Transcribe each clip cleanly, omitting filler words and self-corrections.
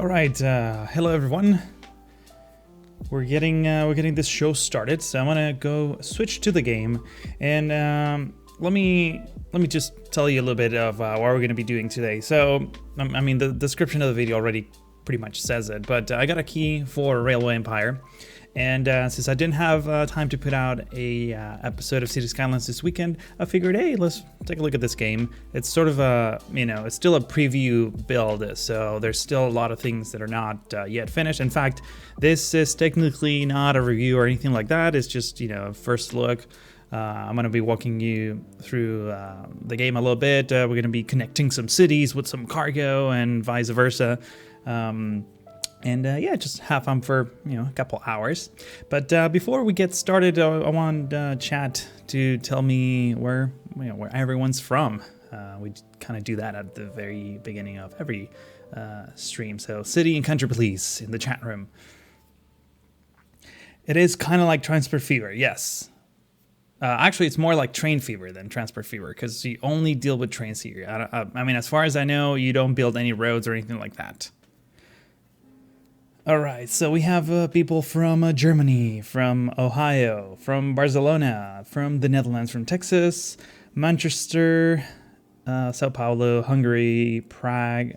All right, hello everyone. We're getting this show started, so I'm gonna go switch to the game, and let me just tell you a little bit of what we're gonna be doing today. So, I mean, the description of the video already pretty much says it, but I got a key for Railway Empire. And since I didn't have time to put out a episode of City Skylines this weekend, I figured, hey, let's take a look at this game. It's sort of a, it's still a preview build, so there's still a lot of things that are not yet finished. In fact, this is technically not a review or anything like that. It's just, first look. I'm going to be walking you through the game a little bit. We're going to be connecting some cities with some cargo and vice versa. Yeah, just have fun for, a couple hours. But before we get started, I want chat to tell me where everyone's from. We kind of do that at the very beginning of every stream. So city and country, please, in the chat room. It is kind of like Transport Fever, yes. Actually, it's more like Train Fever than Transport Fever, because you only deal with trains here. I mean, as far as I know, you don't build any roads or anything like that. All right, so we have people from Germany, from Ohio, from Barcelona, from the Netherlands, from Texas, Manchester, Sao Paulo, Hungary, Prague.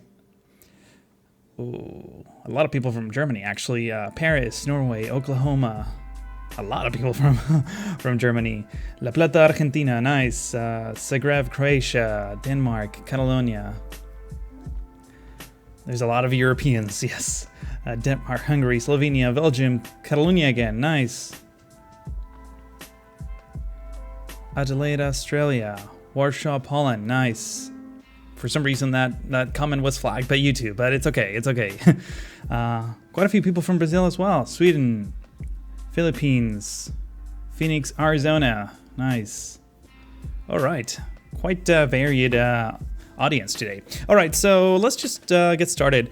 Ooh, a lot of people from Germany, actually. Paris, Norway, Oklahoma. A lot of people from Germany. La Plata, Argentina, nice. Zagreb, Croatia, Denmark, Catalonia. There's a lot of Europeans, yes. Denmark, Hungary, Slovenia, Belgium, Catalonia again, nice. Adelaide, Australia, Warsaw, Poland, nice. For some reason that comment was flagged by YouTube, but it's okay, it's okay. Quite a few people from Brazil as well. Sweden, Philippines, Phoenix, Arizona, nice. All right, quite a varied audience today. All right, so let's just get started.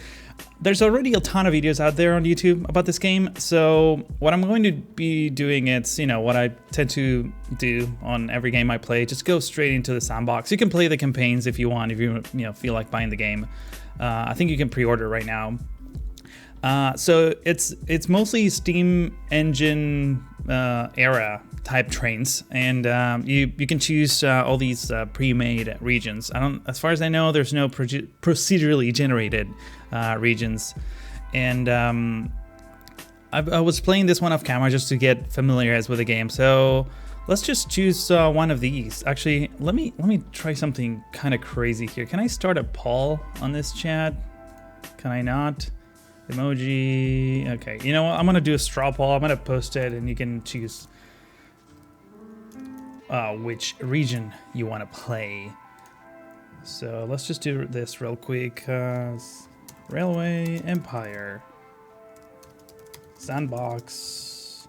There's already a ton of videos out there on YouTube about this game, so what I'm going to be doing is, what I tend to do on every game I play, just go straight into the sandbox. You can play the campaigns if you want, if you feel like buying the game. I think you can pre-order right now. So it's mostly steam engine era type trains, and you can choose all these pre-made regions. As far as I know, there's no procedurally generated regions, and I was playing this one off camera just to get familiarized with the game. So let's just choose one of these. Actually, let me try something kind of crazy here. Can I start a poll on this chat? Can I not? Emoji. Okay, you know what? I'm gonna do a straw poll. I'm gonna post it, and you can choose which region you want to play. So let's just do this real quick. Railway Empire sandbox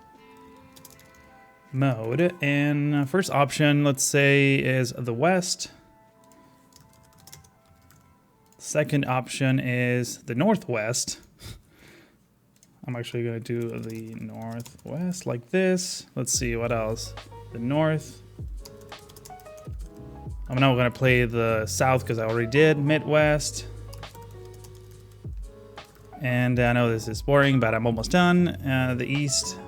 mode, and first option, let's say, is the West. Second option is the Northwest. I'm actually going to do the Northwest like this. Let's see what else. The North. I'm not going to play the South because I already did. Midwest. And I know this is boring, but I'm almost done. The East.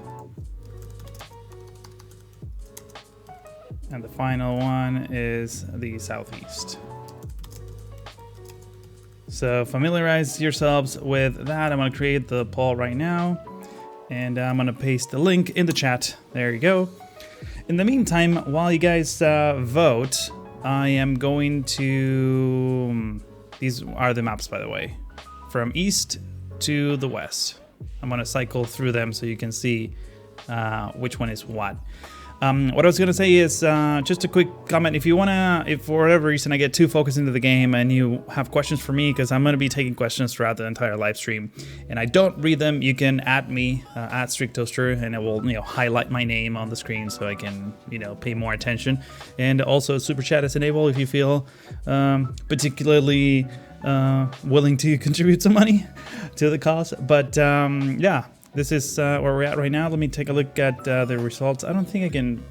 And the final one is the Southeast. So familiarize yourselves with that. I'm going to create the poll right now, and I'm going to paste the link in the chat. There you go. In the meantime, while you guys vote, I am going to... These are the maps, by the way, from east to the west. I'm going to cycle through them so you can see which one is what. What I was gonna say is just a quick comment. If for whatever reason I get too focused into the game and you have questions for me, because I'm gonna be taking questions throughout the entire live stream, and I don't read them, you can add me at StrickToaster, and it will highlight my name on the screen so I can pay more attention. And also super chat is enabled if you feel particularly willing to contribute some money to the cause. But yeah. This is where we're at right now. Let me take a look at the results. I don't think I can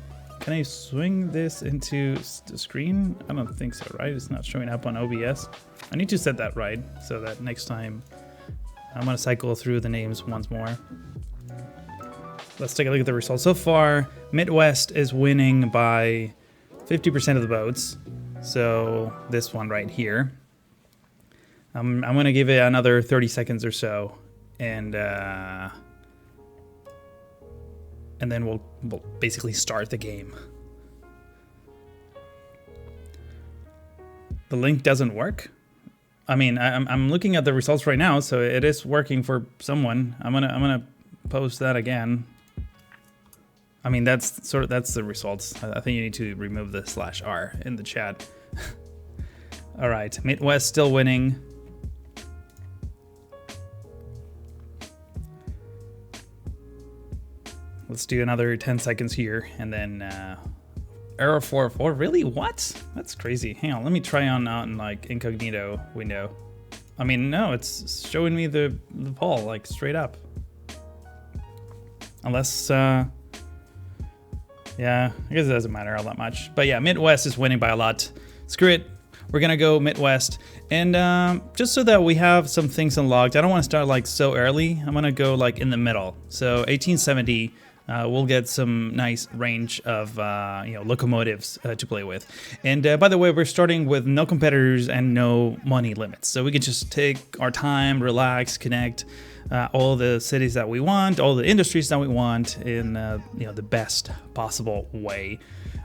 I swing this into the screen? I don't think so, right? It's not showing up on OBS. I need to set that right so that next time I'm gonna cycle through the names once more. Let's take a look at the results. So far, Midwest is winning by 50% of the votes. So this one right here. I'm gonna give it another 30 seconds or so, and then we'll basically start the game. The link doesn't work. I mean, I'm looking at the results right now, so it is working for someone. I'm gonna post that again. I mean, that's the results. I think you need to remove the /r in the chat. All right, Midwest still winning. Let's do another 10 seconds here, and then error 404. Really? What? That's crazy. Hang on, let me try on like incognito window. I mean, no, it's showing me the poll like straight up. Unless, yeah, I guess it doesn't matter all that much. But yeah, Midwest is winning by a lot. Screw it. We're gonna go Midwest. And just so that we have some things unlocked, I don't want to start like so early. I'm gonna go like in the middle. So 1870. We'll get some nice range of locomotives to play with. And by the way, we're starting with no competitors and no money limits. So we can just take our time, relax, connect all the cities that we want, all the industries that we want in the best possible way.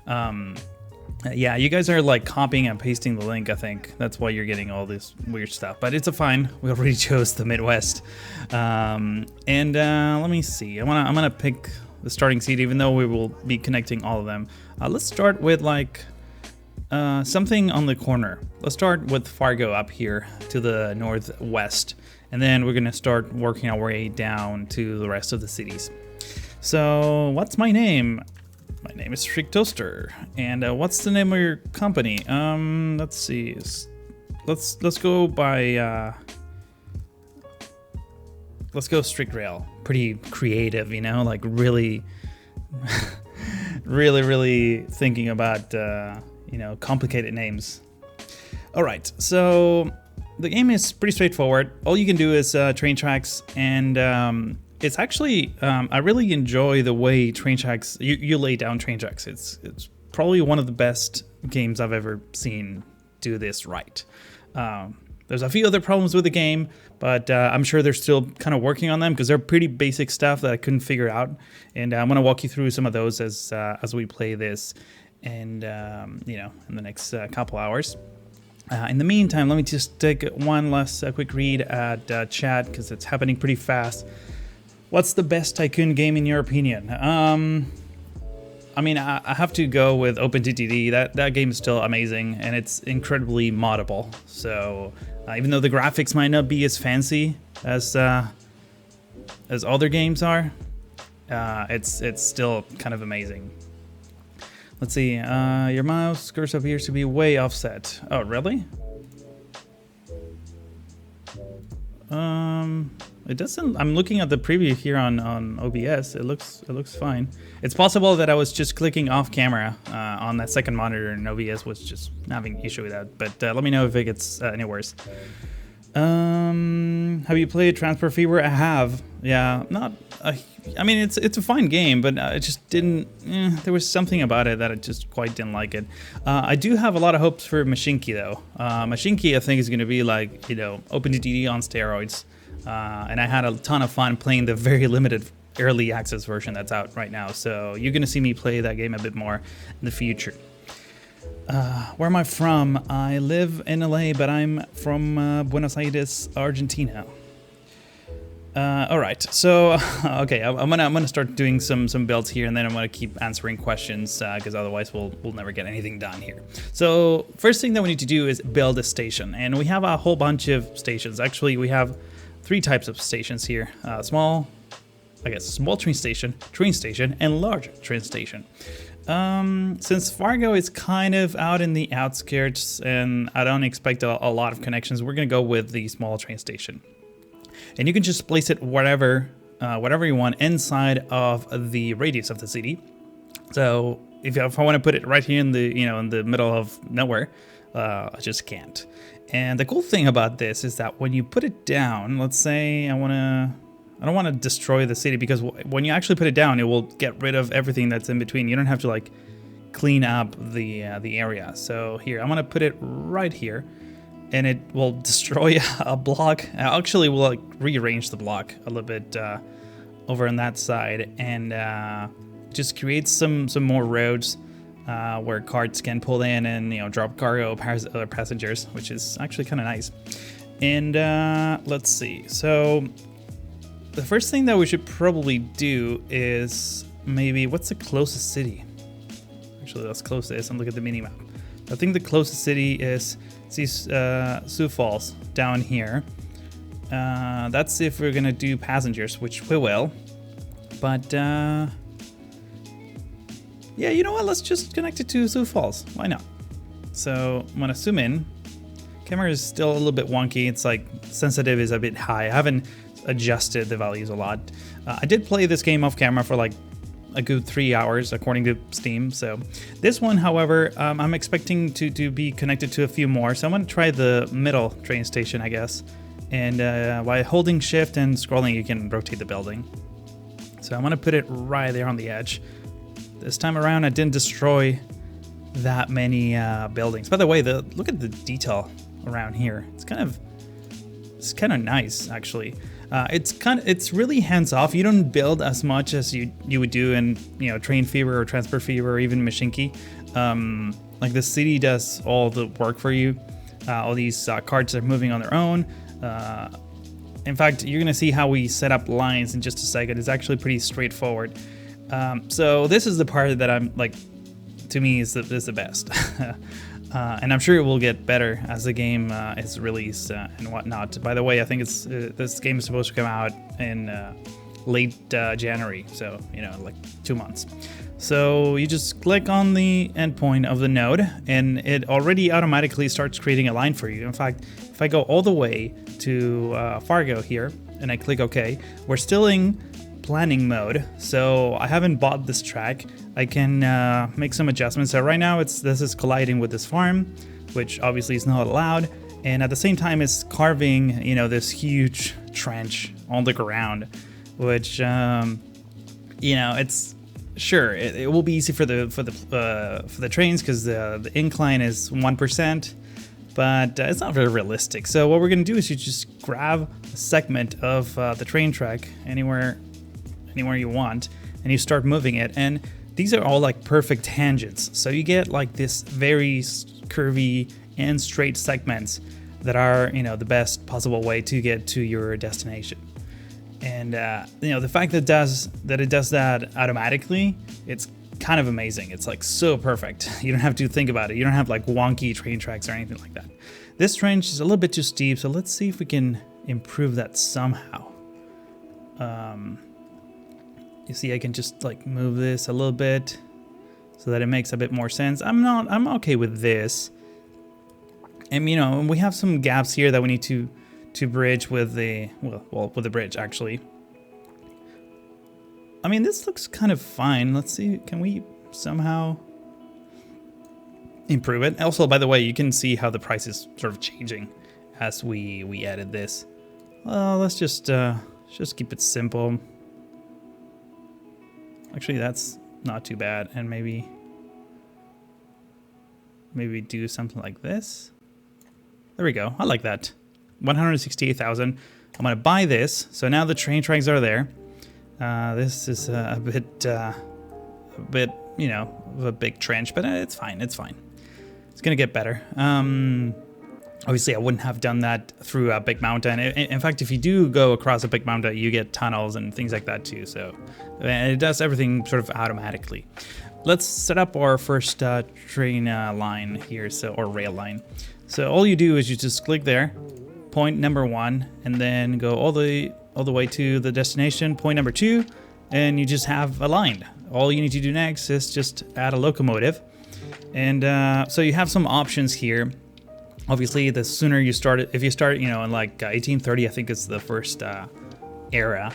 Yeah, you guys are like copying and pasting the link, I think. That's why you're getting all this weird stuff. But it's fine. We already chose the Midwest. Let me see. I'm gonna pick the starting seed, even though we will be connecting all of them. Let's start with like something on the corner. Let's start with Fargo up here to the northwest, and then we're gonna start working our way down to the rest of the cities. So what's my name? My name is Strict Toaster, and what's the name of your company? Let's see. Let's go by. Let's go Strict Rail. Pretty creative, you know, like really, really thinking about complicated names. All right, so the game is pretty straightforward. All you can do is train tracks, and it's actually I really enjoy the way train tracks you lay down train tracks. It's probably one of the best games I've ever seen do this right. There's a few other problems with the game, but I'm sure they're still kind of working on them because they're pretty basic stuff that I couldn't figure out. And I'm gonna walk you through some of those as we play this, and in the next couple hours. In the meantime, let me just take one last quick read at chat because it's happening pretty fast. What's the best Tycoon game in your opinion? I mean, I have to go with OpenTTD. That game is still amazing, and it's incredibly moddable. So even though the graphics might not be as fancy as other games are, it's still kind of amazing. Let's see. Your mouse cursor appears to be way offset. Oh, really? It doesn't. I'm looking at the preview here on OBS. It looks fine. It's possible that I was just clicking off camera on that second monitor, and OBS was just having issue with that. But let me know if it gets any worse. Have you played Transport Fever? I have. Yeah, not. I mean, it's a fine game, but it just didn't. There was something about it that I just quite didn't like it. I do have a lot of hopes for Machinki though. Machinki, I think, is going to be like OpenTTD on steroids. And I had a ton of fun playing the very limited early access version that's out right now. So you're going to see me play that game a bit more in the future. Where am I from? I live in LA, but I'm from Buenos Aires, Argentina. All right, so okay, I'm gonna start doing some builds here, and then I'm gonna keep answering questions because otherwise we'll never get anything done here. So first thing that we need to do is build a station, and we have a whole bunch of stations. Actually, we have 3 types of stations here: small train station, and large train station. Since Fargo is kind of out in the outskirts, and I don't expect a lot of connections, we're gonna go with the small train station. And you can just place it whatever you want inside of the radius of the city. So if I want to put it right here in the in the middle of nowhere, I just can't. And the cool thing about this is that when you put it down, let's say I don't want to destroy the city, because when you actually put it down, it will get rid of everything that's in between. You don't have to like clean up the area. So here, I'm gonna put it right here, and it will destroy a block. Actually, we'll like rearrange the block a little bit over on that side, and just create some more roads where carts can pull in and, you know, drop cargo, other passengers, which is actually kind of nice. And let's see. So the first thing that we should probably do is maybe, what's the closest city? Actually, let's close this and look at the minimap. I think the closest city is Sioux Falls down here. That's if we're gonna do passengers, which we will. But yeah, you know what? Let's just connect it to Sioux Falls. Why not? So I'm gonna zoom in. Camera is still a little bit wonky. It's like sensitive is a bit high. I haven't adjusted the values a lot. I did play this game off camera for like a good 3 hours according to Steam. So this one, however, I'm expecting to be connected to a few more. So I'm gonna try the middle train station, I guess. And by holding shift and scrolling, you can rotate the building. So I'm gonna put it right there on the edge. This time around, I didn't destroy that many buildings. By the way, look at the detail around here. It's kind of nice, actually. It's really hands off. You don't build as much as you would do in, you know, Train Fever or Transport Fever or even Machinki. Like the city does all the work for you. All these carts are moving on their own. In fact, you're gonna see how we set up lines in just a second. It's actually pretty straightforward. So this is the part that I'm like, to me is the best. And I'm sure it will get better as the game is released and whatnot. By the way, I think this game is supposed to come out in late January, so, you know, like 2 months. So you just click on the endpoint of the node, and it already automatically starts creating a line for you. In fact, if I go all the way to Fargo here, and I click OK, we're still in planning mode, so I haven't bought this track. I can make some adjustments. So right now this is colliding with this farm, which obviously is not allowed, and at the same time it's carving, you know, this huge trench on the ground, which you know, it's sure it will be easy for the trains because the incline is 1%, but it's not very realistic. So what we're gonna do is you just grab a segment of the train track anywhere you want, and you start moving it, and these are all like perfect tangents, so you get like this very curvy and straight segments that are, you know, the best possible way to get to your destination. And you know, the fact that it does that automatically, it's kind of amazing. It's like so perfect. You don't have to think about it. You don't have like wonky train tracks or anything like that. This trench is a little bit too steep, so let's see if we can improve that somehow. You see, I can just like move this a little bit so that it makes a bit more sense. I'm okay with this. And, you know, we have some gaps here that we need to bridge with the, well, with the bridge, actually. I mean, this looks kind of fine. Let's see, can we somehow improve it? Also, by the way, you can see how the price is sort of changing as we added this. Well, let's just keep it simple. Actually, that's not too bad, and maybe do something like this. There we go. I like that. 168,000. I'm gonna buy this. So now the train tracks are there. This is a bit, you know, of a big trench, but it's fine. It's fine. It's gonna get better. Obviously, I wouldn't have done that through a big mountain. In fact, if you do go across a big mountain, you get tunnels and things like that too. So it does everything sort of automatically. Let's set up our first train line here, or rail line. So all you do is you just click there, point number 1, and then go all the way to the destination, point number 2, and you just have aligned. All you need to do next is just add a locomotive. And so you have some options here. Obviously, the sooner you start it, if you start, you know, in like 1830, I think it's the first era,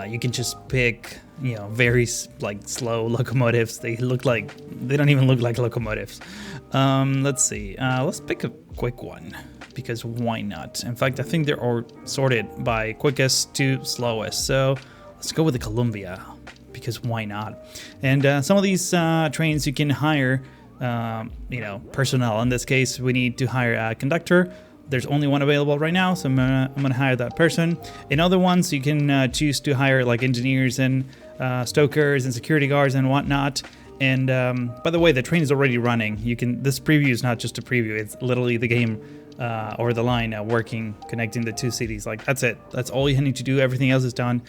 you can just pick, you know, very like slow locomotives. They don't even look like locomotives. Let's see. Let's pick a quick one because why not? In fact, I think they're all sorted by quickest to slowest. So let's go with the Columbia because why not? And some of these trains you can hire, you know, personnel. In this case, we need to hire a conductor. There's only one available right now, so I'm gonna hire that person. In other ones, you can choose to hire like engineers and stokers and security guards and whatnot. And by the way, the train is already running. This preview is not just a preview; it's literally the game or the line working, connecting the two cities. Like that's it. That's all you need to do. Everything else is done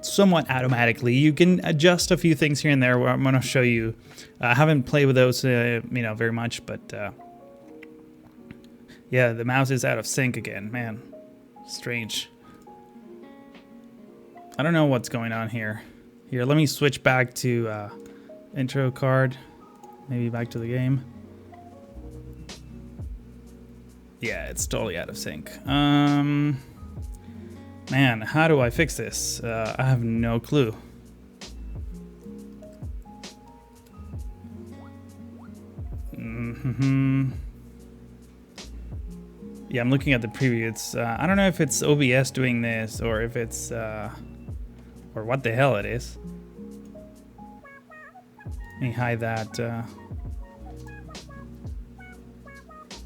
somewhat automatically. You can adjust a few things here and there. Where I'm gonna show you. I haven't played with those, you know, very much, but. Yeah, the mouse is out of sync again, man. Strange. I don't know what's going on here. Here, let me switch back to intro card. Maybe back to the game. Yeah, it's totally out of sync. Man, how do I fix this? I have no clue. Yeah, I'm looking at the preview. It's I don't know if it's OBS doing this or if it's or what the hell it is. Let me hide that.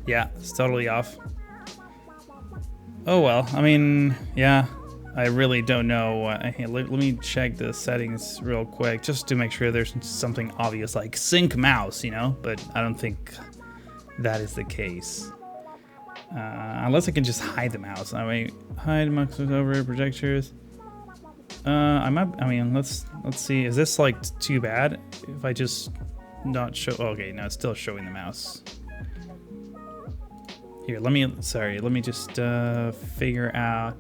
Yeah, it's totally off. Oh well, I mean, yeah, I really don't know. Let me check the settings real quick just to make sure there's something obvious like sync mouse, you know, but I don't think that is the case. Unless I can just hide the mouse. I mean, hide mouse over projectors. I mean, let's see. Is this like too bad if I just not show? Okay, no, it's still showing the mouse. Here, let me just figure out.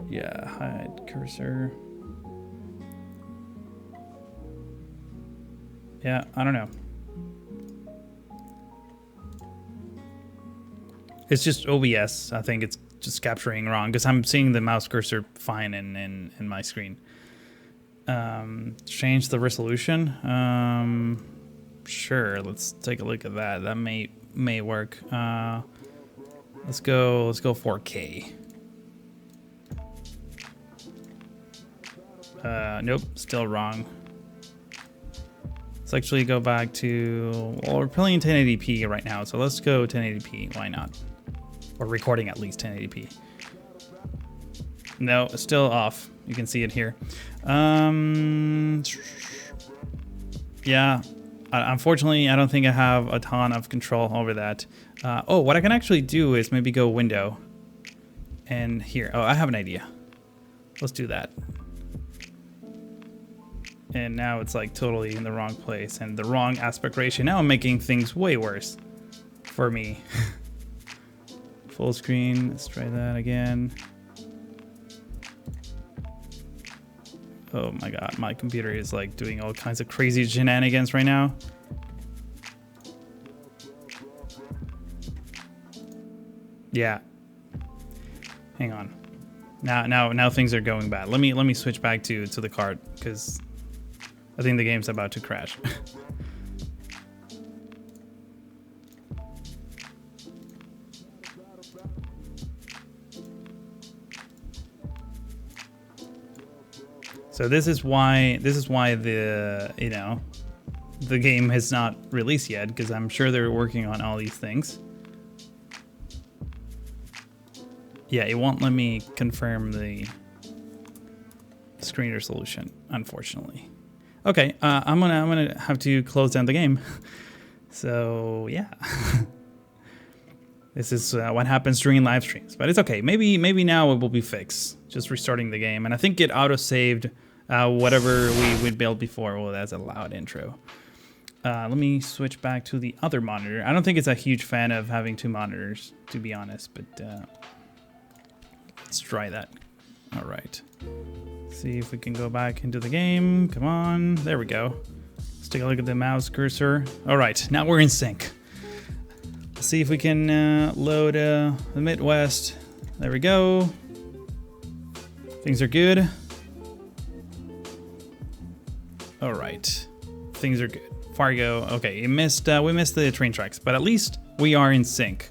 Yeah, hide cursor. Yeah, I don't know. It's just OBS. I think it's just capturing wrong because I'm seeing the mouse cursor fine in my screen. Change the resolution. Sure, let's take a look at that. That may work. Let's go 4K. Nope, still wrong. Let's actually go back to, well, we're playing 1080p right now, so let's go 1080p. Why not? Or recording at least 1080p. No, it's still off. You can see it here. Yeah, unfortunately, I don't think I have a ton of control over that. Oh, what I can actually do is maybe go window. And here, oh, I have an idea. Let's do that. And now it's like totally in the wrong place and the wrong aspect ratio. Now I'm making things way worse for me. Full screen, let's try that again. Oh my god, my computer is like doing all kinds of crazy shenanigans right now. Yeah. Hang on. Now things are going bad. Let me switch back to the card because I think the game's about to crash. So this is why the, you know, the game has not released yet, because I'm sure they're working on all these things. Yeah, it won't let me confirm the screen resolution, unfortunately. Okay, I'm gonna have to close down the game. So yeah, this is what happens during live streams, but it's okay. Maybe now it will be fixed. Just restarting the game, and I think it auto-saved whatever we built before. Well, that's a loud intro. Let me switch back to the other monitor. I don't think it's a huge fan of having two monitors, to be honest, but let's try that. All right. See if we can go back into the game. Come on. There we go. Let's take a look at the mouse cursor. All right, now we're in sync. Let's see if we can load the Midwest. There we go. Things are good. All right, things are good. Fargo, okay, we missed the train tracks, but at least we are in sync,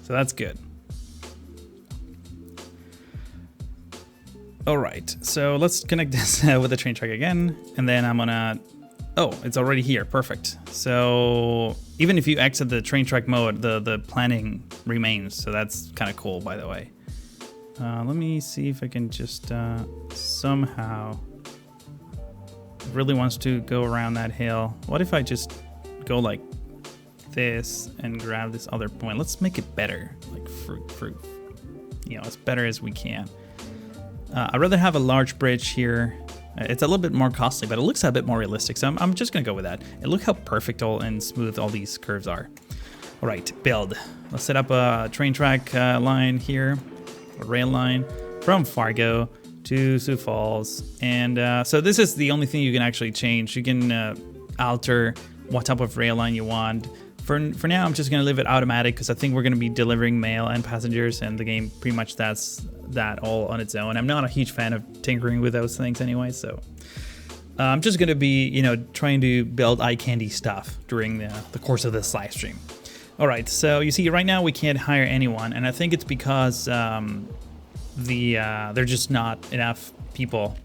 so that's good. All right, so let's connect this with the train track again, and then I'm gonna, oh, it's already here, perfect. So even if you exit the train track mode, the planning remains, so that's kind of cool, by the way. Let me see if I can just somehow, it really wants to go around that hill. What if I just go like this and grab this other point? Let's make it better, like fruit, you know, as better as we can. I'd rather have a large bridge here. It's a little bit more costly, but it looks a bit more realistic, so I'm just gonna go with that. And look how perfect and smooth all these curves are. All right, build. Let's set up a train track line here, a rail line from Fargo to Sioux Falls. And so this is the only thing you can actually change. You can alter what type of rail line you want. For now, I'm just gonna leave it automatic because I think we're gonna be delivering mail and passengers, and the game pretty much does that all on its own. I'm not a huge fan of tinkering with those things anyway, so I'm just gonna be, you know, trying to build eye candy stuff during the course of this live stream. All right, so you see right now we can't hire anyone, and I think it's because there's just not enough people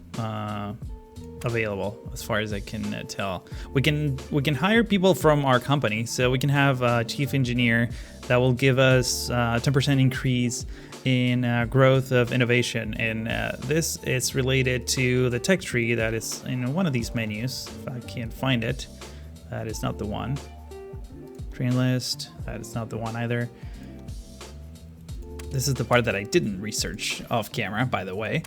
available, as far as I can tell. We can hire people from our company, so we can have a chief engineer that will give us a 10% increase in growth of innovation, and this is related to the tech tree that is in one of these menus. If I can't find it, that is not the one. Train list, that is not the one either. This is the part that I didn't research off camera, by the way.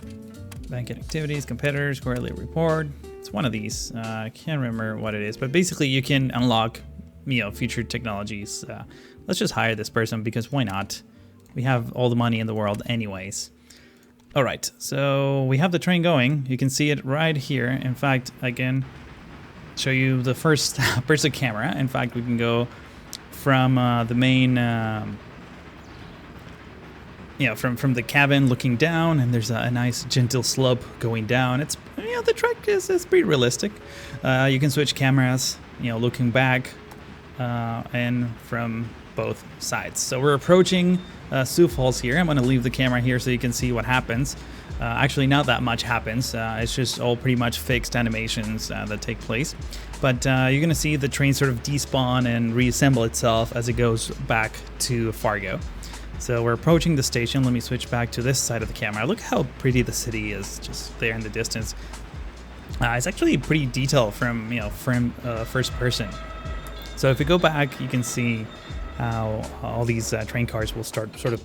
Banking activities, competitors, quarterly report. It's one of these. I can't remember what it is, but basically you can unlock, you know, future technologies. Let's just hire this person because why not? We have all the money in the world anyways. All right, so we have the train going. You can see it right here. In fact, I can show you the first person camera. In fact, we can go from the main, you know, from the cabin looking down, and there's a nice gentle slope going down. It's, you know, the track is pretty realistic. You can switch cameras, you know, looking back and from both sides. So we're approaching Sioux Falls here. I'm going to leave the camera here so you can see what happens. Actually, not that much happens. It's just all pretty much fixed animations that take place. But you're going to see the train sort of despawn and reassemble itself as it goes back to Fargo. So we're approaching the station. Let me switch back to this side of the camera. Look how pretty the city is just there in the distance. It's actually pretty detailed from, you know, from first person. So if we go back, you can see how all these train cars will start sort of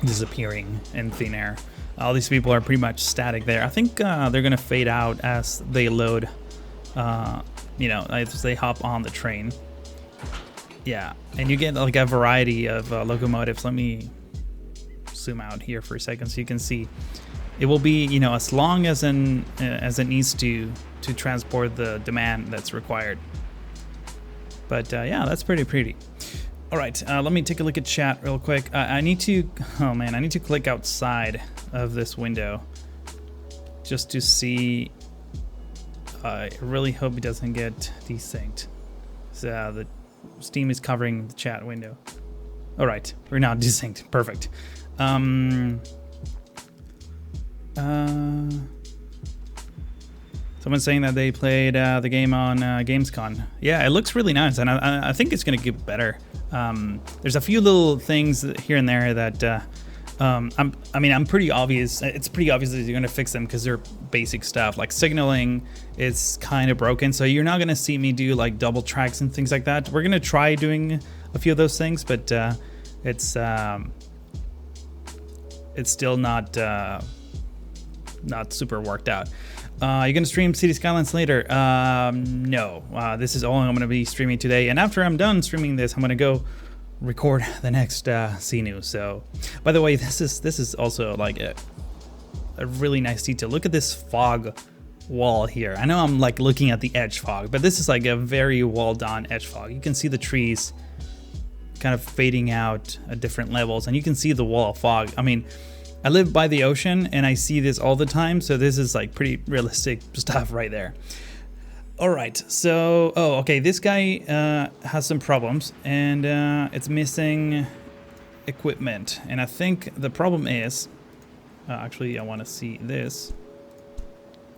disappearing in thin air. All these people are pretty much static there. I think they're gonna fade out as they load, you know, as they hop on the train. Yeah, and you get like a variety of locomotives. Let me zoom out here for a second so you can see. It will be, you know, as long as it needs to transport the demand that's required. But yeah, that's pretty. All right, let me take a look at chat real quick. I need to click outside of this window just to see. I really hope it doesn't get desynced. So the Steam is covering the chat window. All right, we're now desynced. Perfect. Someone's saying that they played the game on Gamescom. Yeah, it looks really nice, and I think it's gonna get better. There's a few little things here and there that I'm pretty obvious. It's pretty obvious that you're gonna fix them because they're basic stuff. Like signaling is kind of broken, so you're not gonna see me do like double tracks and things like that. We're gonna try doing a few of those things, but it's still not super worked out. You're gonna stream City Skylines later? No. This is all I'm gonna be streaming today, and after I'm done streaming this, I'm gonna go record the next CNU. So, by the way, this is also like a really nice detail. Look at this fog wall here. I know I'm like looking at the edge fog, but this is like a very well done edge fog. You can see the trees kind of fading out at different levels, and you can see the wall of fog. I mean, I live by the ocean and I see this all the time, so this is like pretty realistic stuff right there. All right, so okay, this guy has some problems, and it's missing equipment, and I think the problem is actually I want to see this.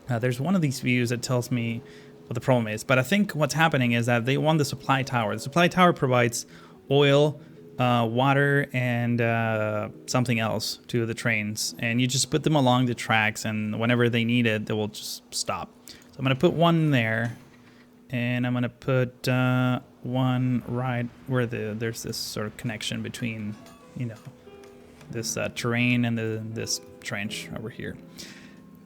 There's one of these views that tells me what the problem is, but I think what's happening is that they want the supply tower. The supply tower provides oil, water, and something else to the trains, and you just put them along the tracks, and whenever they need it, they will just stop. So I'm gonna put one there, and I'm gonna put one right where there's this sort of connection between, you know, this terrain and this trench over here.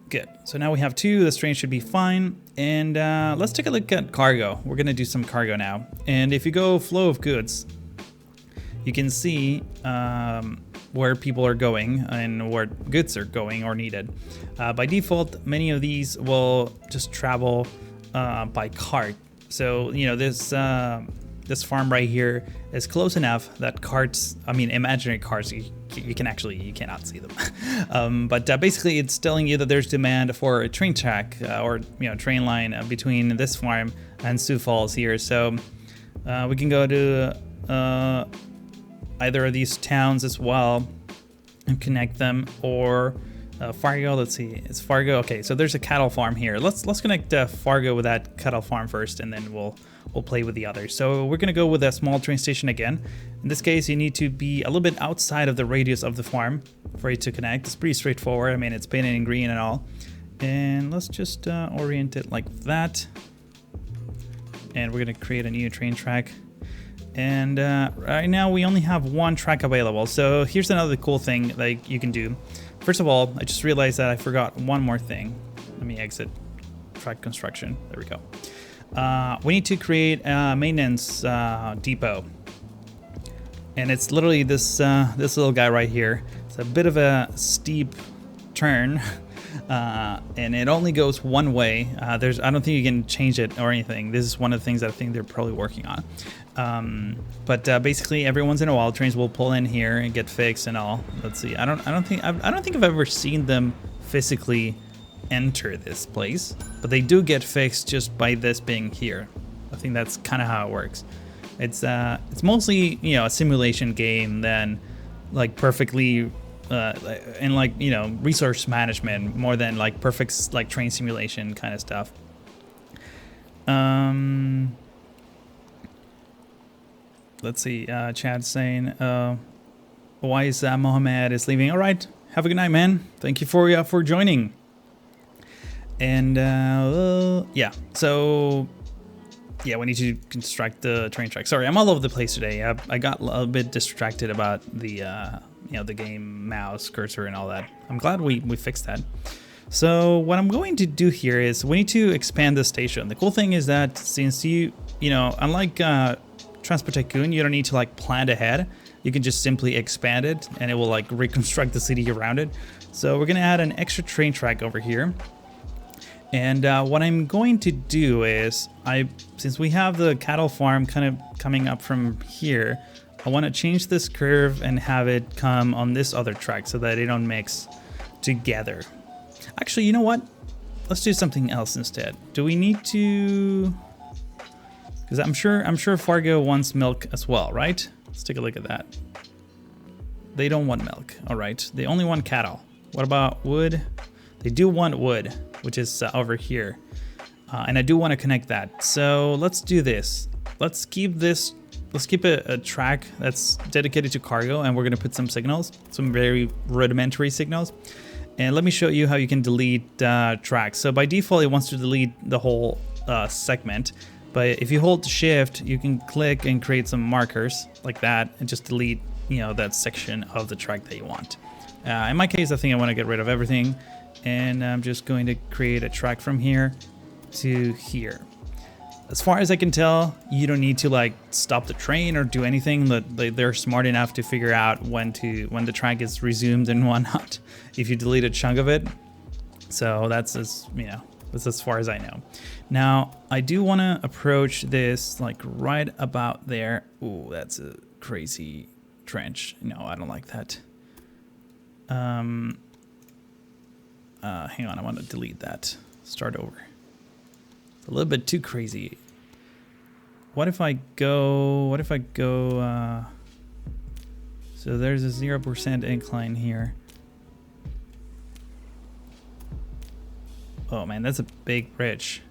Good. So now we have two. This train should be fine. And let's take a look at cargo. We're gonna do some cargo now. And if you go flow of goods, you can see where people are going and where goods are going or needed. By default, many of these will just travel by cart. So, you know, this farm right here is close enough that carts, I mean, imaginary carts, you cannot see them. But basically it's telling you that there's demand for a train track or, you know, train line between this farm and Sioux Falls here. So we can go to either of these towns as well and connect them, or Fargo. Let's see, it's Fargo. Okay, so there's a cattle farm here. Let's connect Fargo with that cattle farm first, and then we'll play with the others. So we're gonna go with a small train station again. In this case, you need to be a little bit outside of the radius of the farm for it to connect. It's pretty straightforward. I mean, it's painted in green and all. And let's just orient it like that. And we're gonna create a new train track. And right now we only have one track available. So here's another cool thing that you can do. First of all, I just realized that I forgot one more thing. Let me exit track construction. There we go. We need to create a maintenance depot. And it's literally this little guy right here. It's a bit of a steep turn. And it only goes one way. I don't think you can change it or anything. This is one of the things that I think they're probably working on. But basically, every once in a while, trains will pull in here and get fixed and all. Let's see. I don't think I've ever seen them physically enter this place, but they do get fixed just by this being here. I think that's kind of how it works. It's mostly, you know, a simulation game than like perfectly and like, you know, resource management more than like perfect like train simulation kind of stuff. Let's see, Chad's saying, why is Mohammed is leaving? All right, have a good night, man. Thank you for joining. And yeah, so yeah, we need to construct the train track. Sorry, I'm all over the place today. I got a little bit distracted about the you know, the game mouse cursor and all that. I'm glad we fixed that. So what I'm going to do here is we need to expand the station. The cool thing is that since you know, unlike Transport Tycoon, you don't need to like plan ahead. You can just simply expand it and it will like reconstruct the city around it. So we're gonna add an extra train track over here. And what I'm going to do is, since we have the cattle farm kind of coming up from here, I want to change this curve and have it come on this other track so that they don't mix together. Actually, you know what? Let's do something else instead. Do we need to? Because I'm sure Fargo wants milk as well, right? Let's take a look at that. They don't want milk. All right. They only want cattle. What about wood? They do want wood, which is over here. And I do want to connect that. So let's do this. Let's keep a track that's dedicated to cargo, and we're going to put some signals, some very rudimentary signals. And let me show you how you can delete tracks. So by default, it wants to delete the whole segment. But if you hold shift, you can click and create some markers like that and just delete, you know, that section of the track that you want. In my case, I think I want to get rid of everything. And I'm just going to create a track from here to here. As far as I can tell, you don't need to like stop the train or do anything. They're smart enough to figure out when the track is resumed and whatnot if you delete a chunk of it. So that's as far as I know. Now I do want to approach this like right about there. Ooh, that's a crazy trench. No, I don't like that. Hang on, I want to delete that. Start over. It's a little bit too crazy. What if I go, so there's a 0% incline here. Oh man, that's a big bridge.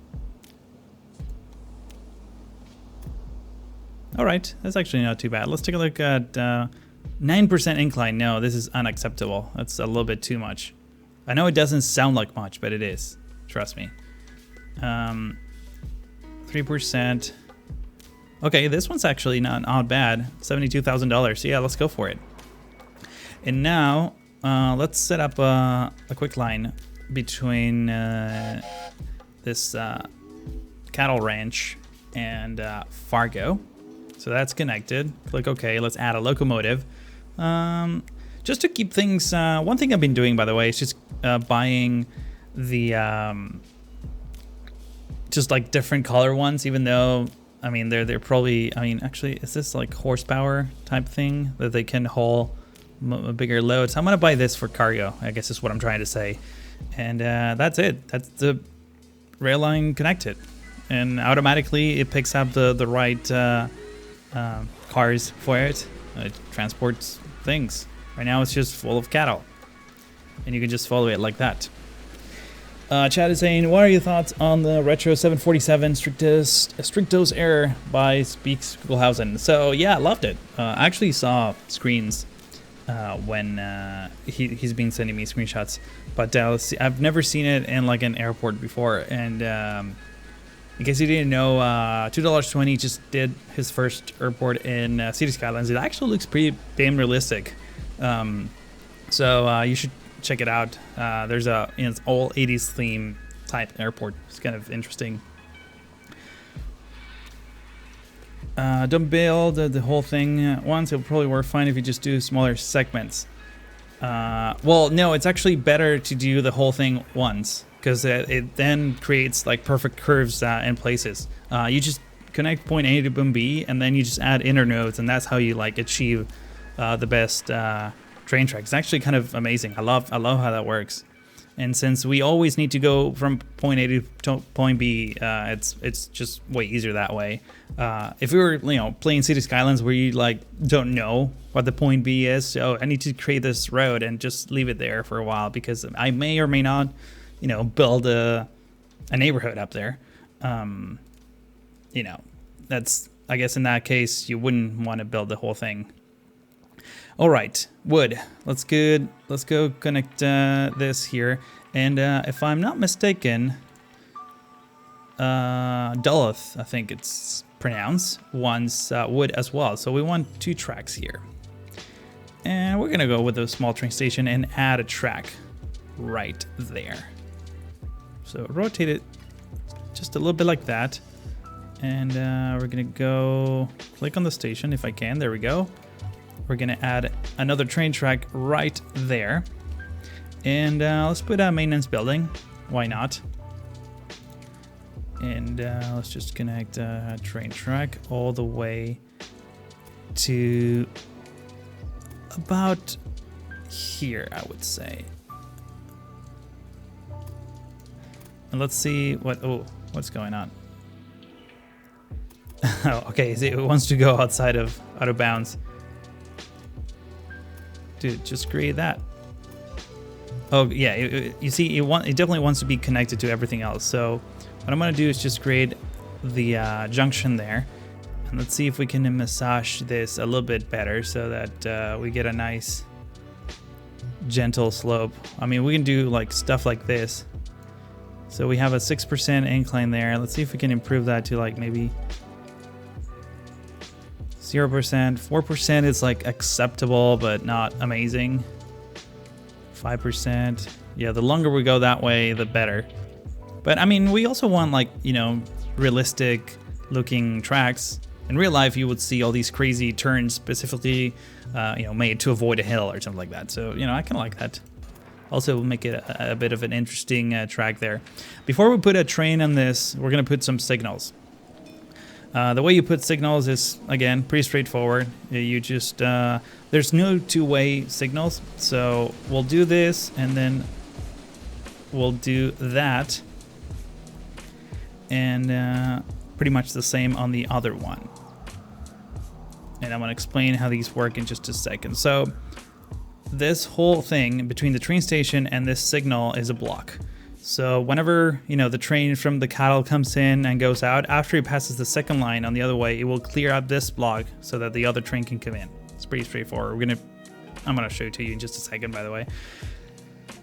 All right, that's actually not too bad. Let's take a look at 9% incline. No, this is unacceptable. That's a little bit too much. I know it doesn't sound like much, but it is. Trust me. 3%. Okay, this one's actually not bad. $72,000. So yeah, let's go for it. And now, let's set up a quick line between this cattle ranch and Fargo. So that's connected. Click OK. Let's add a locomotive. Just to keep things... one thing I've been doing, by the way, is just buying the... just like different color ones, even though... I mean, they're probably... I mean, actually, is this like horsepower type thing that they can haul bigger loads? I'm going to buy this for cargo, I guess is what I'm trying to say. And that's it. That's the rail line connected. And automatically it picks up the right cars for it. It transports things. Right now it's just full of cattle. And you can just follow it like that. Chad is saying, what are your thoughts on the Retro 747 Strictos Error by Speaks Kugelhausen? So yeah, I loved it. I actually saw screens when he's been sending me screenshots. But let's see, I've never seen it in like an airport before. And in case you didn't know, $2.20 just did his first airport in City Skylines. It actually looks pretty damn realistic. So you should check it out. There's it's all 80s theme type airport. It's kind of interesting. Don't build the whole thing once. It'll probably work fine if you just do smaller segments. Well, no, it's actually better to do the whole thing once, because it then creates like perfect curves in places. You just connect point A to point B, and then you just add inner nodes, and that's how you like achieve the best train track. It's actually kind of amazing. I love how that works. And since we always need to go from point A to point B, it's just way easier that way. If we were playing City Skylines where you like don't know what the point B is, so I need to create this road and just leave it there for a while because I may or may not, build a neighborhood up there. That's, I guess in that case you wouldn't want to build the whole thing. All right, wood. Let's go connect this here. And if I'm not mistaken, Duluth, I think it's pronounced, wants wood as well. So we want 2 tracks here. And we're gonna go with a small train station and add a track right there. So rotate it just a little bit like that. And we're gonna go click on the station if I can. There we go. We're gonna add another train track right there. And let's put a maintenance building. Why not? And let's just connect a train track all the way to about here, I would say. And let's see what's going on. Oh, okay, it wants to go out of bounds. Dude, just create that. Oh yeah, you see, it definitely wants to be connected to everything else. So what I'm gonna do is just create the junction there, and let's see if we can massage this a little bit better so that we get a nice gentle slope. I mean, we can do like stuff like this. So we have a 6% incline there. Let's see if we can improve that to like maybe 0%, 4% is like acceptable, but not amazing. 5%. Yeah, the longer we go that way, the better. But I mean, we also want like, realistic looking tracks. In real life, you would see all these crazy turns specifically, made to avoid a hill or something like that. So, I kind of like that. Also make it a bit of an interesting track there. Before we put a train on this, we're going to put some signals. The way you put signals is, again, pretty straightforward. You just there's no two-way signals, so we'll do this and then we'll do that, and pretty much the same on the other one. And I'm going to explain how these work in just a second. So this whole thing between the train station and this signal is a block. So whenever, you know, the train from the cattle comes in and goes out, after it passes the second line on the other way, it will clear out this block so that the other train can come in. It's pretty straightforward. I'm gonna show it to you in just a second, by the way.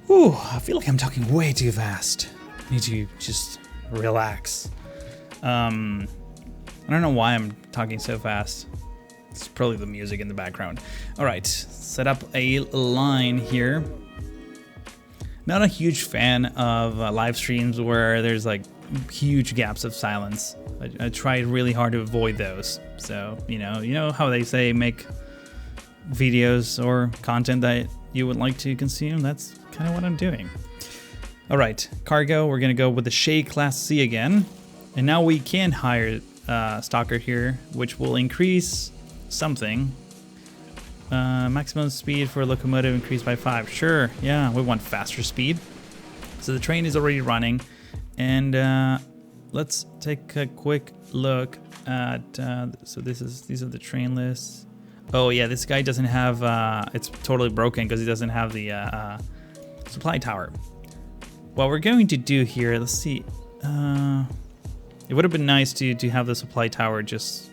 Ooh, I feel like I'm talking way too fast. I need to just relax. I don't know why I'm talking so fast. It's probably the music in the background. All right, set up a line here. Not a huge fan of live streams where there's like huge gaps of silence. I tried really hard to avoid those. So, you know how they say make videos or content that you would like to consume? That's kind of what I'm doing. All right, cargo, we're gonna go with the Shay Class C again. And now we can hire Stalker here, which will increase something. Maximum speed for locomotive increased by 5. Sure, yeah, we want faster speed. So the train is already running, and let's take a quick look at. So these are the train lists. Oh yeah, this guy doesn't have. It's totally broken because he doesn't have the supply tower. What we're going to do here, let's see. It would have been nice to have the supply tower just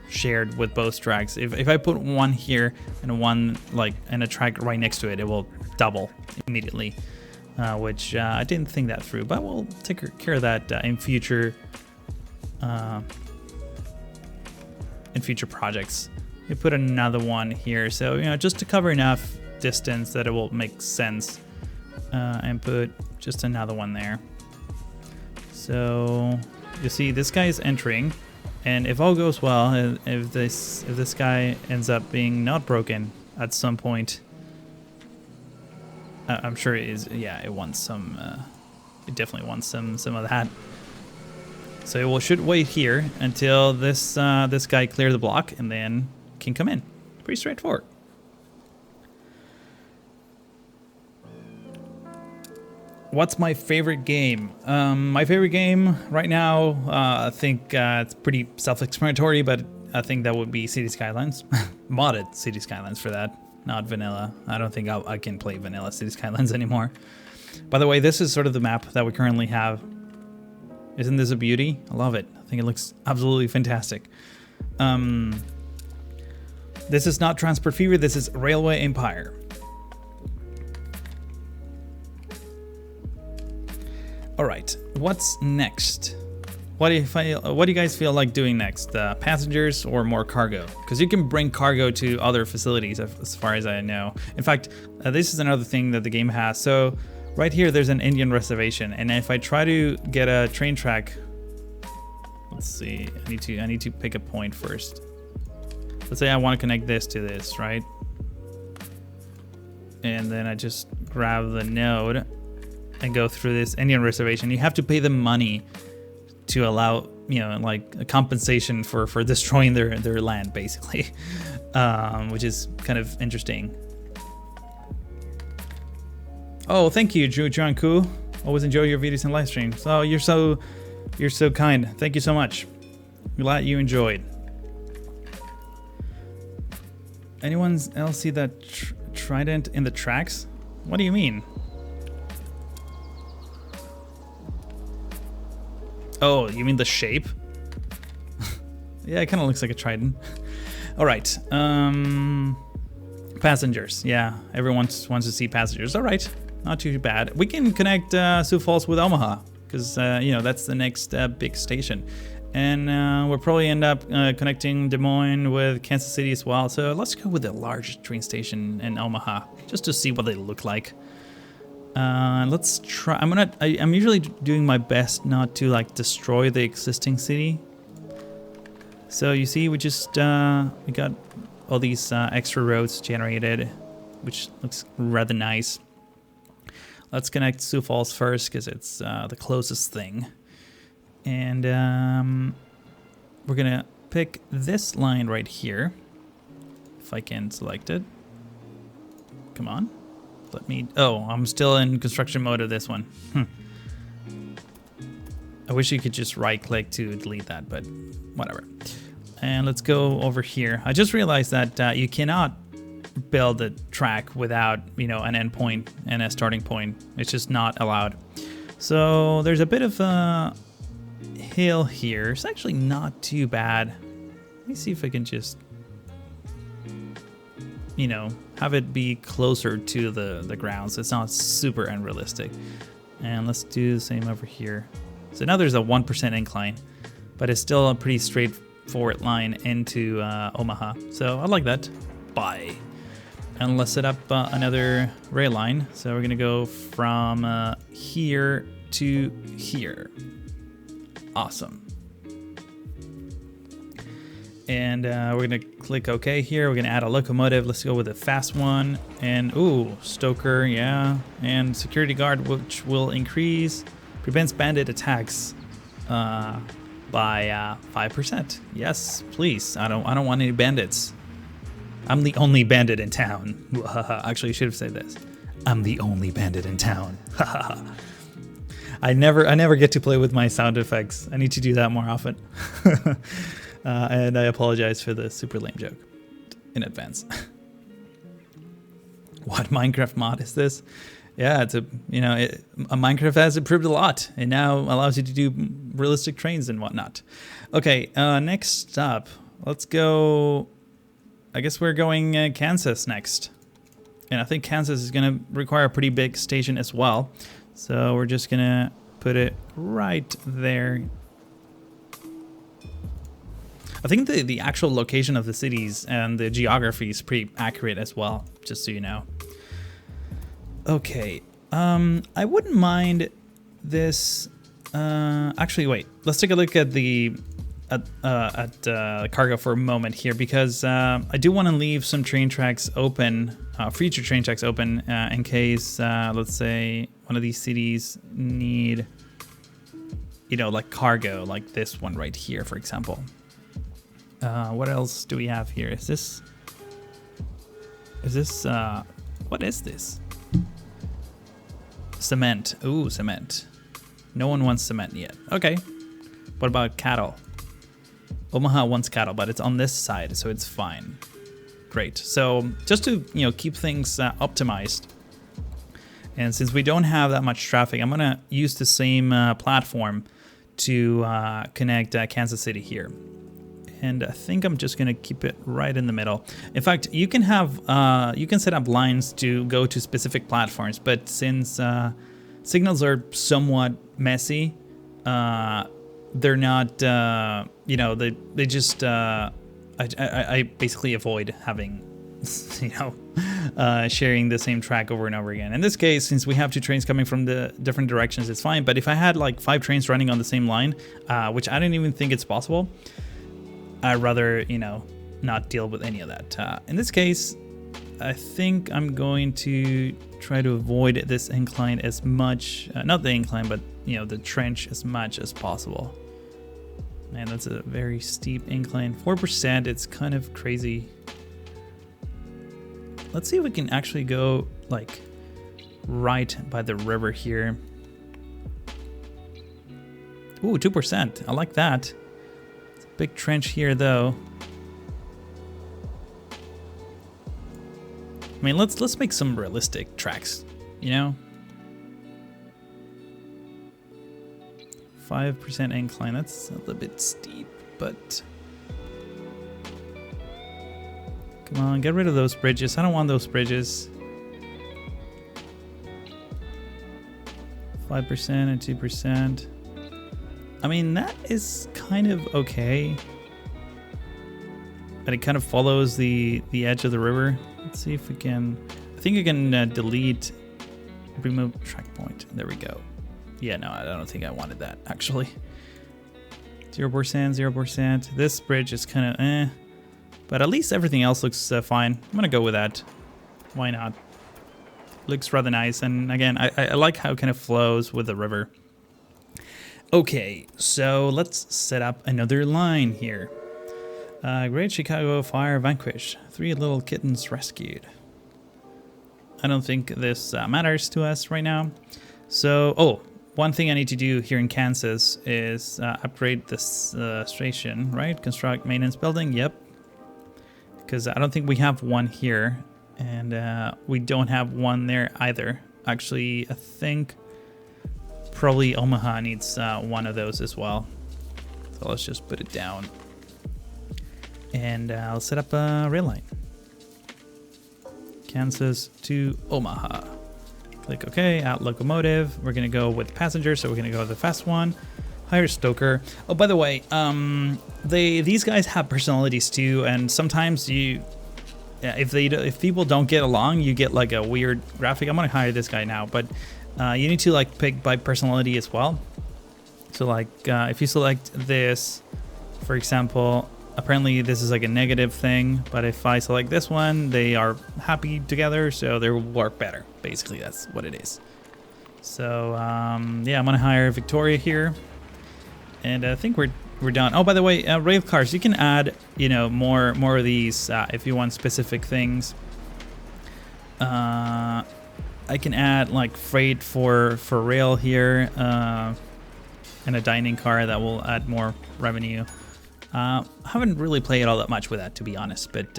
shared with both tracks. If I put one here and one and a track right next to it, it will double immediately, which I didn't think that through, but we'll take care of that in future projects. We put another one here, so just to cover enough distance that it will make sense, and put just another one there. So you see this guy is entering. And if all goes well, if this guy ends up being not broken at some point, I'm sure it is. Yeah, it wants some. It definitely wants some of that. So we should wait here until this guy clears the block, and then can come in. Pretty straightforward. What's my favorite game? My favorite game right now, I think it's pretty self-explanatory, but I think that would be City Skylines. Modded City Skylines for that, not vanilla. I don't think I can play vanilla City Skylines anymore. By the way, this is sort of the map that we currently have. Isn't this a beauty? I love it. I think it looks absolutely fantastic. This is not Transport Fever, this is Railway Empire. All right, what's next? What do you guys feel like doing next? Passengers or more cargo? Because you can bring cargo to other facilities, as far as I know. In fact, this is another thing that the game has. So right here, there's an Indian reservation, and if I try to get a train track, let's see. I need to pick a point first. Let's say I want to connect this to this, right? And then I just grab the node and go through this Indian reservation. You have to pay them money to allow, like a compensation for destroying their land, basically, which is kind of interesting. Oh, thank you, Juanku. Always enjoy your videos and live streams. Oh, you're so kind. Thank you so much. I'm glad you enjoyed. Anyone else see that trident in the tracks? What do you mean? Oh, you mean the shape? Yeah, it kind of looks like a trident. All right. Passengers. Yeah, everyone wants to see passengers. All right, not too bad. We can connect Sioux Falls with Omaha because that's the next big station, and we'll probably end up connecting Des Moines with Kansas City as well. So let's go with the largest train station in Omaha just to see what they look like. Let's try. I'm usually doing my best not to destroy the existing city. So you see, we just we got all these extra roads generated, which looks rather nice. Let's connect Sioux Falls first because it's the closest thing, and we're gonna pick this line right here. if I can select it. Come on. Let me... Oh, I'm still in construction mode of this one. I wish you could just right-click to delete that, but whatever. And let's go over here. I just realized that you cannot build a track without, you know, an endpoint and a starting point. It's just not allowed. So there's a bit of a hill here. It's actually not too bad. Let me see if I can just, you know, have it be closer to the ground so it's not super unrealistic. And let's do the same over here. So now there's a 1% incline, but it's still a pretty straightforward line into Omaha. So I like that. Bye. And let's set up another rail line. So we're gonna go from here to here. Awesome. And we're gonna click OK here. We're gonna add a locomotive. Let's go with a fast one. And ooh, stoker, yeah. And security guard, which will increase, prevents bandit attacks by 5%. Yes, please. I don't want any bandits. I'm the only bandit in town. Actually, I should have said this. I'm the only bandit in town. I never get to play with my sound effects. I need to do that more often. And I apologize for the super lame joke in advance. What Minecraft mod is this? Yeah, it's a Minecraft has improved a lot. It now allows you to do realistic trains and whatnot. Okay, next up, let's go. I guess we're going Kansas next. And I think Kansas is going to require a pretty big station as well. So we're just going to put it right there. I think the actual location of the cities and the geography is pretty accurate as well, just so you know. Okay, I wouldn't mind this. Actually, wait. Let's take a look at the cargo for a moment here, because I do want to leave some train tracks open, future train tracks open, in case, let's say, one of these cities need, you know, like cargo, like this one right here, for example. What else do we have here? Is this, what is this? Cement. Ooh, cement. No one wants cement yet. Okay. What about cattle? Omaha wants cattle, but it's on this side, so it's fine. Great. So just to, you know, keep things optimized, and since we don't have that much traffic, I'm gonna use the same platform to connect Kansas City here. And I think I'm just gonna keep it right in the middle. In fact, you can have you can set up lines to go to specific platforms, but since signals are somewhat messy, they're not, you know, they just, I basically avoid having, you know, sharing the same track over and over again. In this case, since we have two trains coming from the different directions, it's fine. But if I had like 5 trains running on the same line, which I don't even think it's possible, I'd rather, you know, not deal with any of that. In this case, I think I'm going to try to avoid this incline as much, not the incline, but, you know, the trench as much as possible. Man, that's a very steep incline. 4%, it's kind of crazy. Let's see if we can actually go, like, right by the river here. Ooh, 2%. I like that. It's a big trench here, though. I mean, let's make some realistic tracks, you know? 5% incline, that's a little bit steep, but... Come on, get rid of those bridges. I don't want those bridges. 5% and 2%. I mean, that is kind of okay. But it kind of follows the edge of the river. Let's see if we can... I think you can delete, remove track point. There we go. Yeah, no, I don't think I wanted that, actually. 0%, 0%. This bridge is kind of eh. But at least everything else looks fine. I'm going to go with that. Why not? Looks rather nice. And again, I like how it kind of flows with the river. Okay, so let's set up another line here. Great Chicago Fire vanquished. 3 little kittens rescued. I don't think this matters to us right now. So, oh, one thing I need to do here in Kansas is upgrade this station, right? Construct maintenance building, yep. Because I don't think we have one here. And we don't have one there either. Actually, I think probably Omaha needs one of those as well. So let's just put it down. And I'll set up a rail line. Kansas to Omaha. Click OK, out locomotive. We're gonna go with passenger, so we're gonna go with the fast one. Hire stoker. Oh, by the way, these guys have personalities too, and sometimes if people don't get along, you get like a weird graphic. I'm gonna hire this guy now, but you need to like pick by personality as well. So like if you select this, for example, apparently this is like a negative thing, but if I select this one, they are happy together, so they will work better. Basically, that's what it is. So yeah, I'm gonna hire Victoria here, and I think we're done. Oh, by the way, rail cars, you can add, you know, more of these if you want specific things. I can add like freight for rail here, and a dining car that will add more revenue. I haven't really played all that much with that, to be honest, but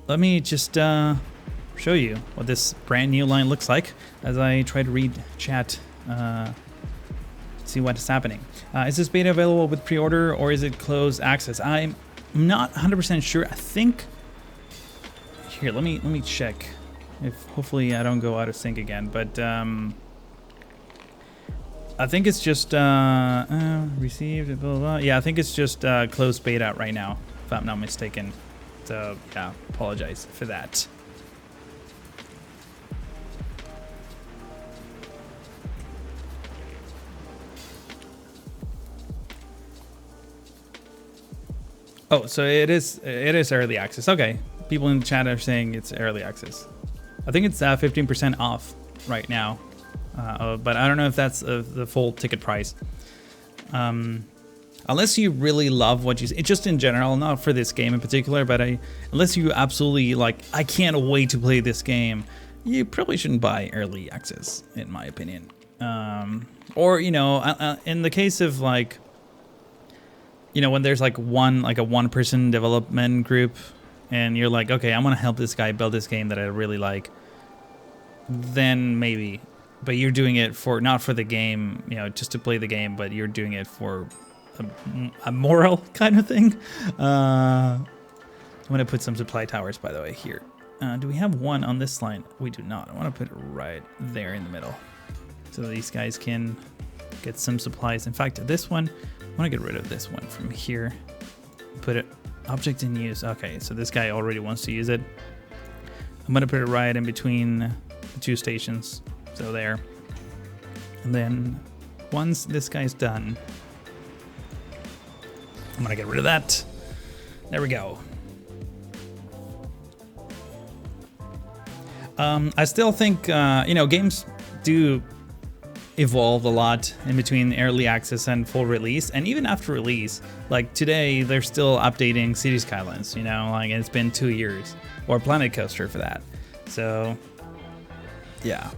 let me just show you what this brand new line looks like as I try to read chat, see what is happening. Is this beta available with pre-order or is it closed access? I'm not 100% sure. I think here, let me check if hopefully I don't go out of sync again, but I think it's just received, blah, blah, blah. Yeah, I think it's just closed beta right now, if I'm not mistaken. So yeah, apologize for that. Oh, so it is early access. Okay, people in the chat are saying it's early access. I think it's 15% off right now. But I don't know if that's the full ticket price. Unless you really love what you see, just in general, not for this game in particular, but unless you absolutely like, I can't wait to play this game, you probably shouldn't buy early access, in my opinion. Or, you know, in the case of like, you know, when there's like a one-person development group, and you're like, okay, I'm gonna help this guy build this game that I really like, then maybe. But you're doing it for not for the game, you know, just to play the game, but you're doing it for a moral kind of thing. I'm gonna put some supply towers, by the way, here. Do we have one on this line? We do not. I want to put it right there in the middle, so that these guys can get some supplies. In fact, this one, I want to get rid of this one from here. Put it object in use. Okay, so this guy already wants to use it. I'm gonna put it right in between the 2 stations. So there. And then once this guy's done, I'm gonna get rid of that. There we go. I still think, you know, games do evolve a lot in between early access and full release. And even after release, like today, they're still updating City Skylines, you know, like it's been 2 years, or Planet Coaster for that. So yeah.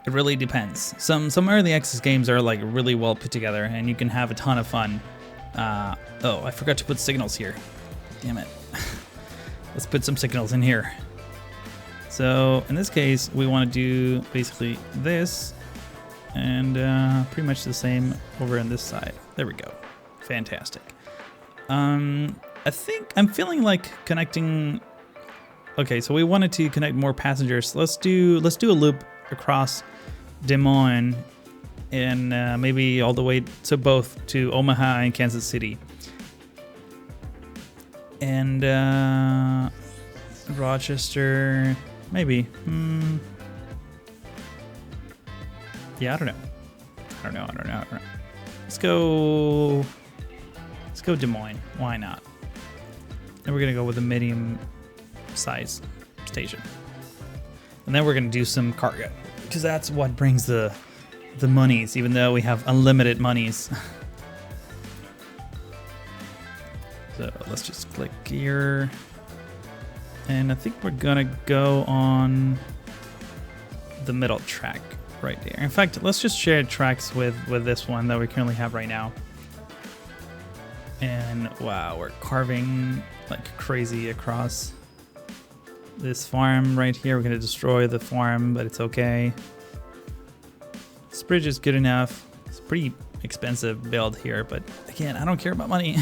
It really depends. Some early access games are like really well put together and you can have a ton of fun. Oh, I forgot to put signals here. Damn it. Let's put some signals in here. So in this case, we want to do basically this and pretty much the same over on this side. There we go. Fantastic. I think I'm feeling like connecting. Okay, so we wanted to connect more passengers. Let's do a loop across Des Moines and maybe all the way to both to Omaha and Kansas City. And Rochester, maybe. Yeah, I don't know. Let's go Des Moines. Why not? And we're gonna go with a medium size station. And then we're gonna do some cargo, because that's what brings the monies, even though we have unlimited monies. So let's just click here. And I think we're gonna go on the middle track right there. In fact, let's just share tracks with this one that we currently have right now. And wow, we're carving like crazy across this farm right here. We're gonna destroy the farm, but it's okay. This bridge is good enough. It's a pretty expensive build here, but again, I don't care about money.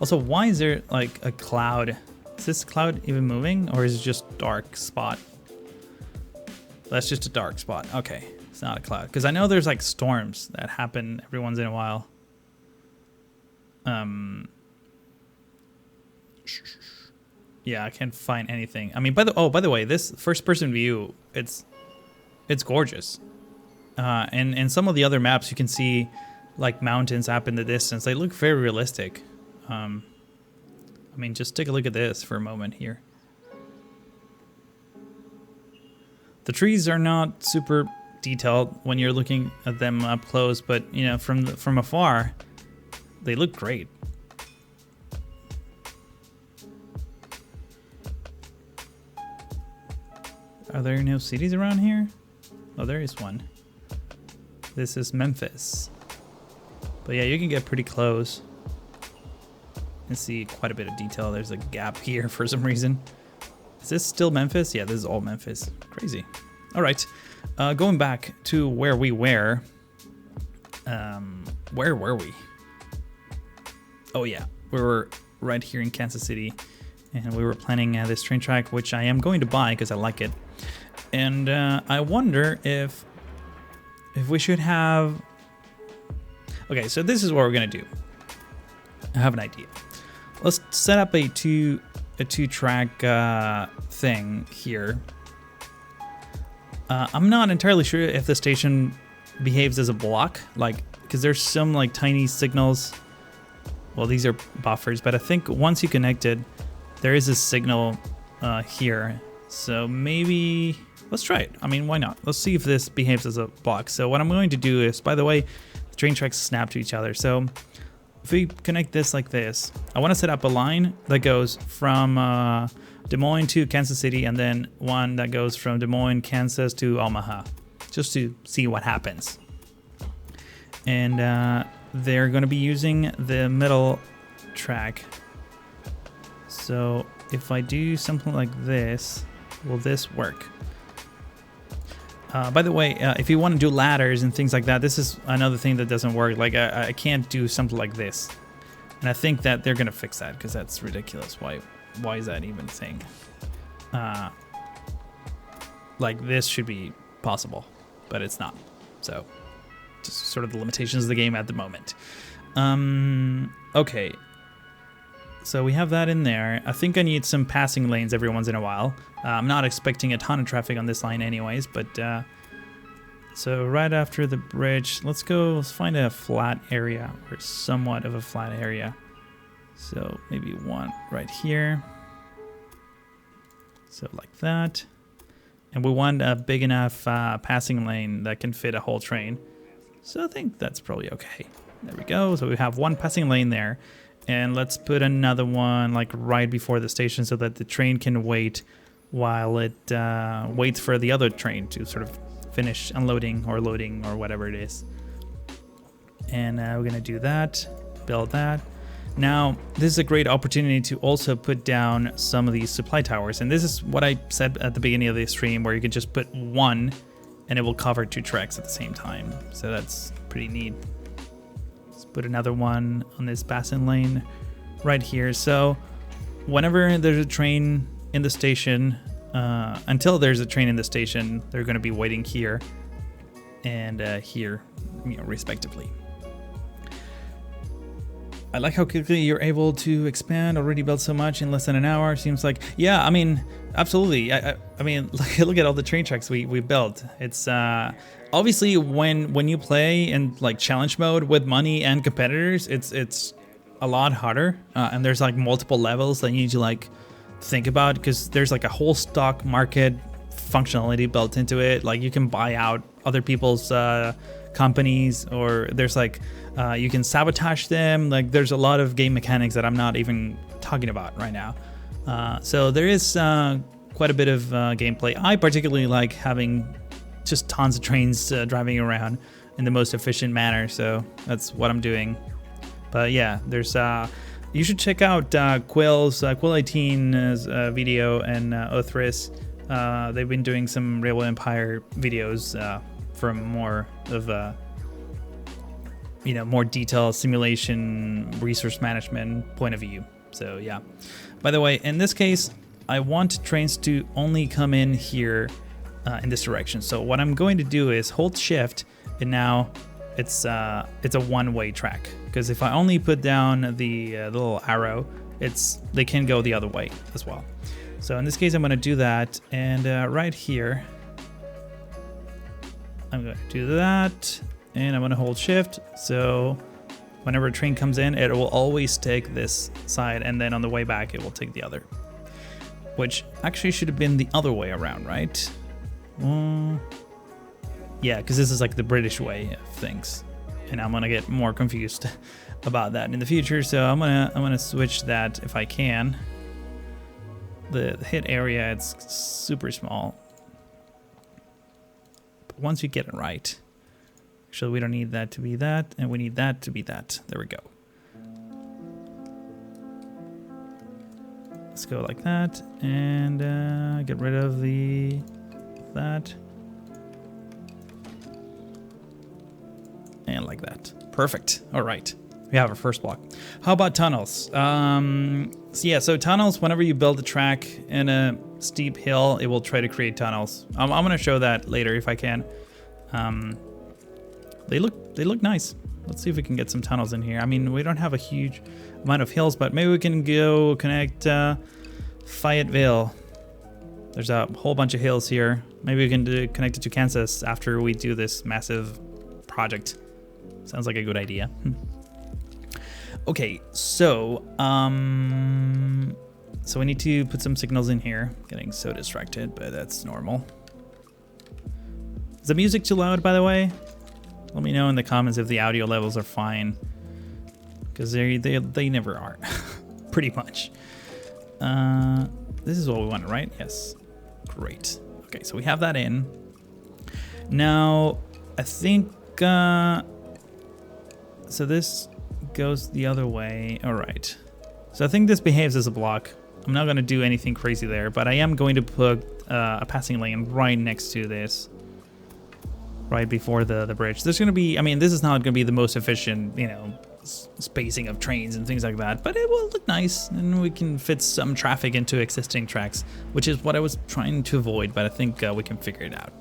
Also, why is there like a cloud? Is this cloud even moving, or is it just dark spot? That's just a dark spot. Okay, it's not a cloud. Because I know there's like storms that happen every once in a while. Yeah, I can't find anything. I mean, by the way, this first-person view, it's gorgeous. And in some of the other maps, you can see like mountains up in the distance. They look very realistic. I mean, just take a look at this for a moment here. The trees are not super detailed when you're looking at them up close, but you know, from afar, they look great. Are there no cities around here? Oh, there is one. This is Memphis. But yeah, you can get pretty close and see quite a bit of detail. There's a gap here for some reason. Is this still Memphis? Yeah, this is all Memphis. Crazy. All right, going back to where we were. Where were we? Oh yeah, we were right here in Kansas City, and we were planning this train track, which I am going to buy because I like it. And I wonder if we should have... Okay, so this is what we're gonna do. I have an idea. Let's set up a two track thing here. I'm not entirely sure if the station behaves as a block, like, because there's some like tiny signals. Well, these are buffers, but I think once you connected, there is a signal here. So maybe let's try it. I mean, why not? Let's see if this behaves as a block. So what I'm going to do is, by the way, the train tracks snap to each other. So if we connect this like this, I want to set up a line that goes from Des Moines to Kansas City, and then one that goes from Des Moines, Kansas to Omaha, just to see what happens. And they're going to be using the middle track. So if I do something like this, will this work? By the way, if you want to do ladders and things like that, this is another thing that doesn't work. Like I can't do something like this. And I think that they're going to fix that because that's ridiculous. Why is that even a thing? Like this should be possible, but it's not. So just sort of the limitations of the game at the moment. Okay. So we have that in there. I think I need some passing lanes every once in a while. I'm not expecting a ton of traffic on this line anyways, but so right after the bridge, let's find a flat area, or somewhat of a flat area. So maybe one right here. So like that. And we want a big enough passing lane that can fit a whole train. So I think that's probably okay. There we go. So we have one passing lane there. And let's put another one like right before the station so that the train can wait while it waits for the other train to sort of finish unloading or loading or whatever it is. And we're gonna do that, build that. Now, this is a great opportunity to also put down some of these supply towers. And this is what I said at the beginning of the stream, where you can just put one and it will cover two tracks at the same time. So that's pretty neat. Put another one on this passing lane right here. So whenever there's a train in the station, until there's a train in the station, they're going to be waiting here and here, you know, respectively. I like how quickly you're able to expand, already built so much in less than an hour. Seems like, yeah, I mean, absolutely. I mean, look at all the train tracks we built. It's obviously when you play in like challenge mode with money and competitors, it's a lot harder. And there's like multiple levels that you need to like think about, because there's like a whole stock market functionality built into it. Like you can buy out other people's companies, or there's like you can sabotage them. Like there's a lot of game mechanics that I'm not even talking about right now. So there is quite a bit of gameplay. I particularly like having just tons of trains driving around in the most efficient manner, so that's what I'm doing. But yeah, there's you should check out Quill 18's video and Othris. They've been doing some Railway Empire videos from more of more detailed simulation, resource management point of view. So yeah. By the way, in this case, I want trains to only come in here in this direction. So what I'm going to do is hold shift, and now it's a one-way track. Because if I only put down the little arrow, they can go the other way as well. So in this case, I'm going to do that, and right here, I'm going to do that, and I'm going to hold shift. So whenever a train comes in, it will always take this side, and then on the way back, it will take the other. Which actually should have been the other way around, right? Yeah, because this is like the British way of things, and I'm gonna get more confused about that in the future. So I'm gonna switch that if I can. The hit area, it's super small, but once you get it right, actually we don't need that to be that, and we need that to be that. There we go. Let's go like that, and get rid of that. And like that. Perfect. All right. We have our first block. How about tunnels? So tunnels, whenever you build a track in a steep hill, it will try to create tunnels. I'm going to show that later if I can. They look nice. Let's see if we can get some tunnels in here. I mean, we don't have a huge amount of hills, but maybe we can go connect Fayetteville. There's a whole bunch of hills here. Maybe we can connect it to Kansas after we do this massive project. Sounds like a good idea. Okay, so we need to put some signals in here. Getting so distracted, but that's normal. Is the music too loud, by the way? Let me know in the comments if the audio levels are fine, because they never are, pretty much. This is what we wanted, right? Yes. Great. Okay, so we have that in. Now, I think so this goes the other way. All right. So I think this behaves as a block. I'm not going to do anything crazy there, but I am going to put a passing lane right next to this, right before the bridge. There's going to be, I mean, this is not going to be the most efficient, spacing of trains and things like that, but it will look nice, and we can fit some traffic into existing tracks, which is what I was trying to avoid, but I think we can figure it out.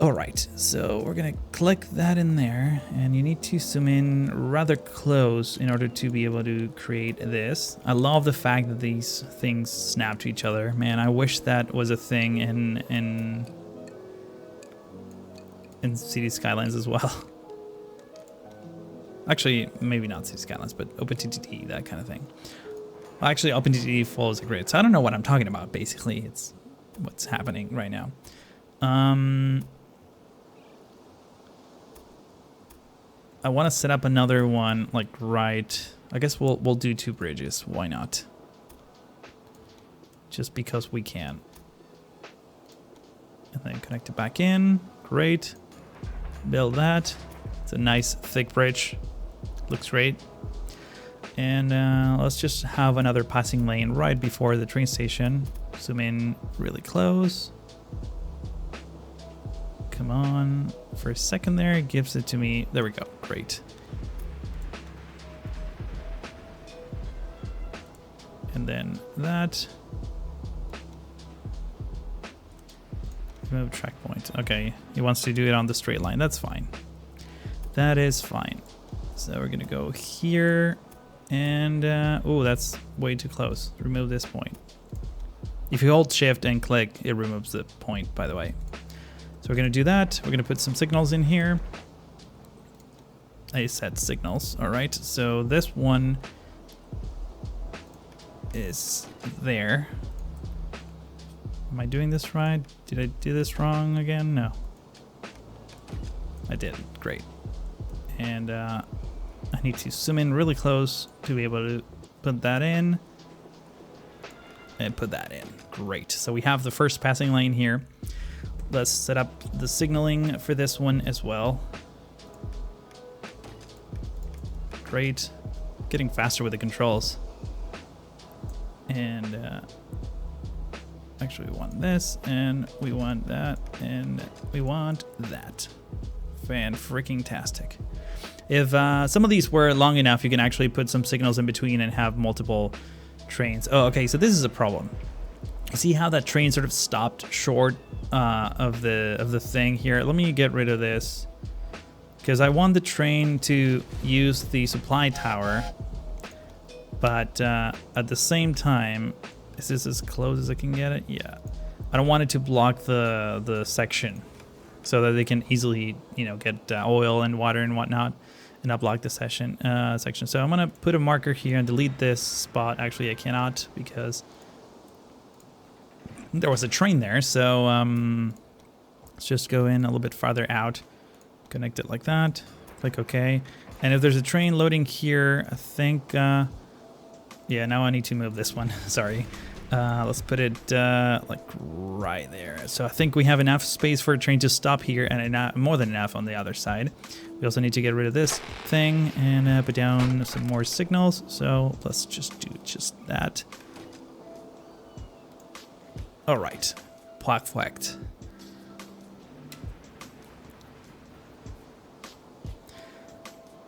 All right, so we're gonna click that in there, and you need to zoom in rather close in order to be able to create this. I love the fact that these things snap to each other. Man, I wish that was a thing in City Skylines as well. Actually, maybe not City Skylines, but OpenTTD, that kind of thing. Well, actually, OpenTTD follows the grid, so I don't know what I'm talking about, basically. It's what's happening right now. I want to set up another one, like right... I guess we'll do 2 bridges. Why not? Just because we can. And then connect it back in. Great. Build that. It's a nice thick bridge. Looks great. And let's just have another passing lane right before the train station. Zoom in really close. Come on. For a second there, it gives it to me. There we go. Great. And then that. Remove track point. Okay, he wants to do it on the straight line. That's fine. That is fine. So we're gonna go here, and oh, that's way too close. Remove this point. If you hold shift and click, it removes the point, by the way. So we're gonna do that. We're gonna put some signals in here. I set signals. All right. So this one is there. Am I doing this right? Did I do this wrong again? No. I did. Great. And I need to zoom in really close to be able to Put that in. And put that in. Great. So we have the first passing lane here. Let's set up the signaling for this one as well. Great. Getting faster with the controls. And actually we want this, and we want that, and we want that. Fan-freaking-tastic. If some of these were long enough, you can actually put some signals in between and have multiple trains. Oh, okay, so this is a problem. See how that train sort of stopped short of the thing here? Let me get rid of this, because I want the train to use the supply tower, but at the same time, is this as close as I can get it? Yeah. I don't want it to block the section, so that they can easily, you know, get oil and water and whatnot, and not block the section. So I'm gonna put a marker here and delete this spot. Actually, I cannot, because there was a train there. So let's just go in a little bit farther out, connect it like that, click OK. And if there's a train loading here, I think, yeah, now I need to move this one. Sorry. Let's put it like right there. So I think we have enough space for a train to stop here, and more than enough on the other side. We also need to get rid of this thing and put down some more signals. So let's just do just that. All right, perfect.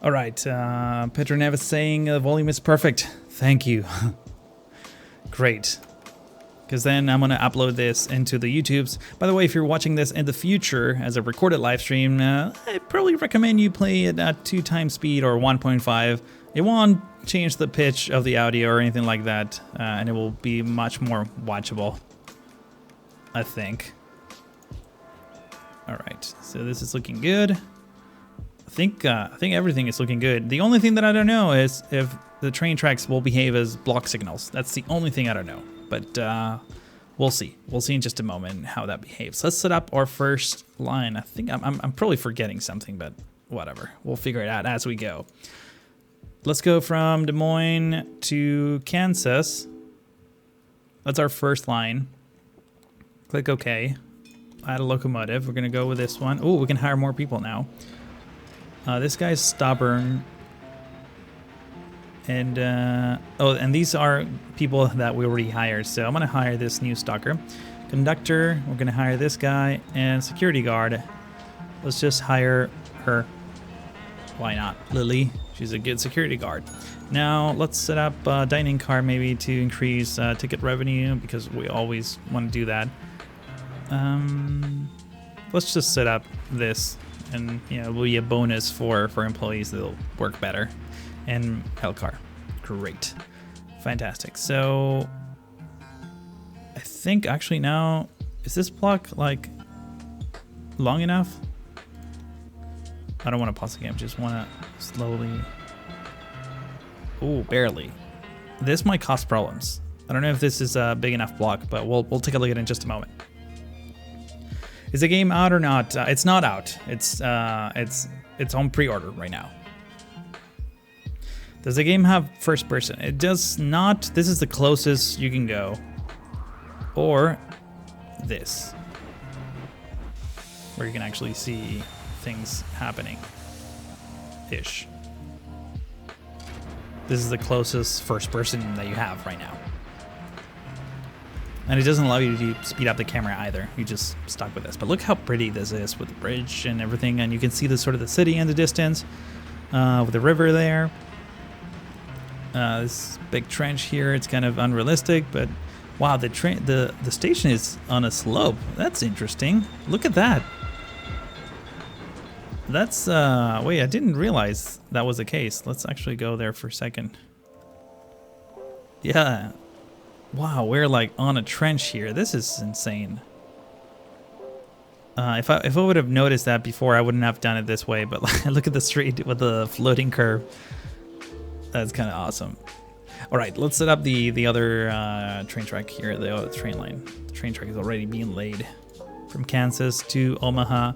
All right, Petronev is saying the volume is perfect. Thank you. Great. Because then I'm going to upload this into the YouTubes. By the way, if you're watching this in the future as a recorded live stream, I probably recommend you play it at 2x speed or 1.5. It won't change the pitch of the audio or anything like that, and it will be much more watchable, I think. All right, so this is looking good. I think everything is looking good. The only thing that I don't know is if the train tracks will behave as block signals. That's the only thing I don't know. But we'll see. We'll see in just a moment how that behaves. Let's set up our first line. I think I'm probably forgetting something, but whatever. We'll figure it out as we go. Let's go from Des Moines to Kansas. That's our first line. Click OK. Add a locomotive. We're gonna go with this one. Oh, we can hire more people now. This guy's stubborn. And, oh, and these are people that we already hired. So I'm going to hire this new stalker. Conductor, we're going to hire this guy. And security guard, let's just hire her. Why not? Lily, she's a good security guard. Now, let's set up a dining car maybe to increase ticket revenue, because we always want to do that. Let's just set up this, and, you know, it will be a bonus for employees that'll work better. And Hellcar. Great. Fantastic. So I think actually now, is this block like long enough? I don't want to pause the game, just want to slowly. Oh, barely. This might cause problems. I don't know if this is a big enough block, but we'll take a look at it in just a moment. Is the game out or not? It's not out. It's on pre-order right now. Does the game have first person? It does not. This is the closest you can go. Or this, where you can actually see things happening ish. This is the closest first person that you have right now. And it doesn't allow you to speed up the camera either. You just stuck with this. But look how pretty this is with the bridge and everything. And you can see the sort of the city in the distance with the river there. This big trench here, it's kind of unrealistic, but wow, the station is on a slope. That's interesting. Look at that. That's wait, I didn't realize that was the case. Let's actually go there for a second. Yeah. Wow, we're like on a trench here. This is insane. If I would have noticed that before, I wouldn't have done it this way, but look at the street with the floating curve. That's kind of awesome. All right, let's set up the other train track here, the other train line. The train track is already being laid from Kansas to Omaha,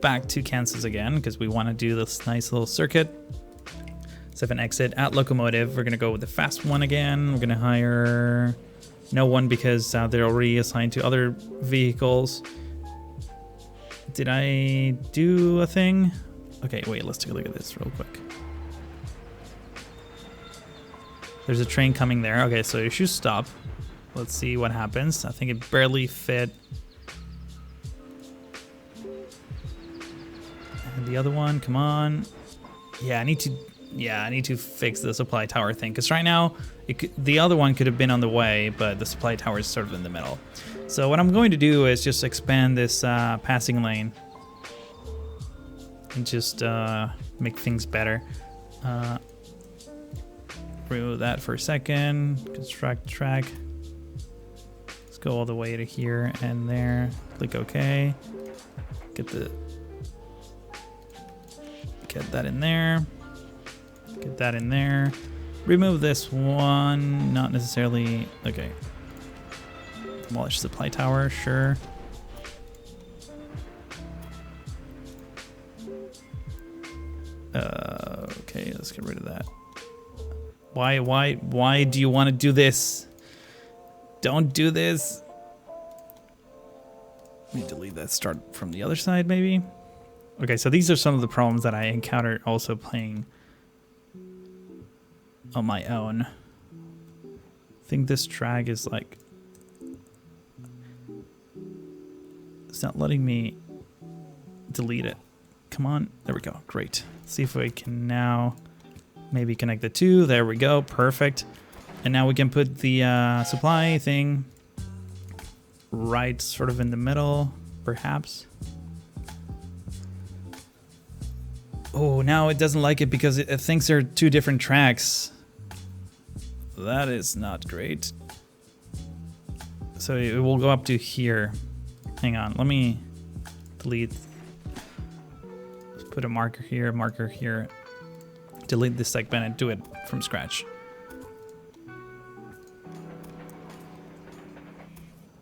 back to Kansas again, because we want to do this nice little circuit. 7 exit. At locomotive, we're gonna go with the fast one again. We're gonna hire no one because they're already assigned to other vehicles. Did I do a thing? Okay, wait, let's take a look at this real quick. There's a train coming there. Okay, so you should stop. Let's see what happens. I think it barely fit. And the other one, come on. Yeah, I need to fix the supply tower thing, because right now the other one could have been on the way, but the supply tower is sort of in the middle. So what I'm going to do is just expand this passing lane and just make things better. Remove that for a second. Construct track. Let's go all the way to here and there. Click OK. Get that in there. Get that in there. Remove this one. Not necessarily. Okay. Demolish supply tower. Sure. Okay, let's get rid of that. Why do you want to do this? Don't do this. Let me delete that. Start from the other side, maybe. Okay, so these are some of the problems that I encountered also playing on my own. I think this track is like, it's not letting me delete it. Come on, there we go, great. Let's see if we can now maybe connect the two. There we go, perfect. And now we can put the supply thing right sort of in the middle, perhaps. Oh, now it doesn't like it because it thinks there are two different tracks. That is not great. So it will go up to here. Hang on, let me delete. Let's put a marker here. Delete this segment and do it from scratch.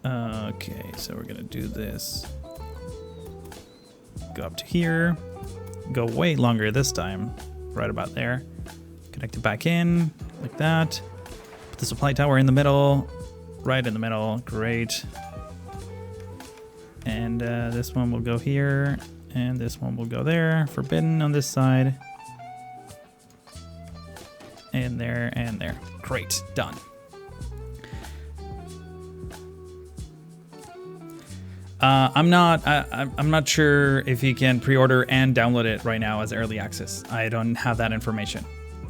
Okay, so we're gonna do this. Go up to here. Go way longer this time. Right about there. Connect it back in, like that. Put the supply tower in the middle. Right in the middle, great. And this one will go here. And this one will go there. Forbidden on this side. And there, and there. Great, done. I'm not sure if you can pre-order and download it right now as early access. I don't have that information,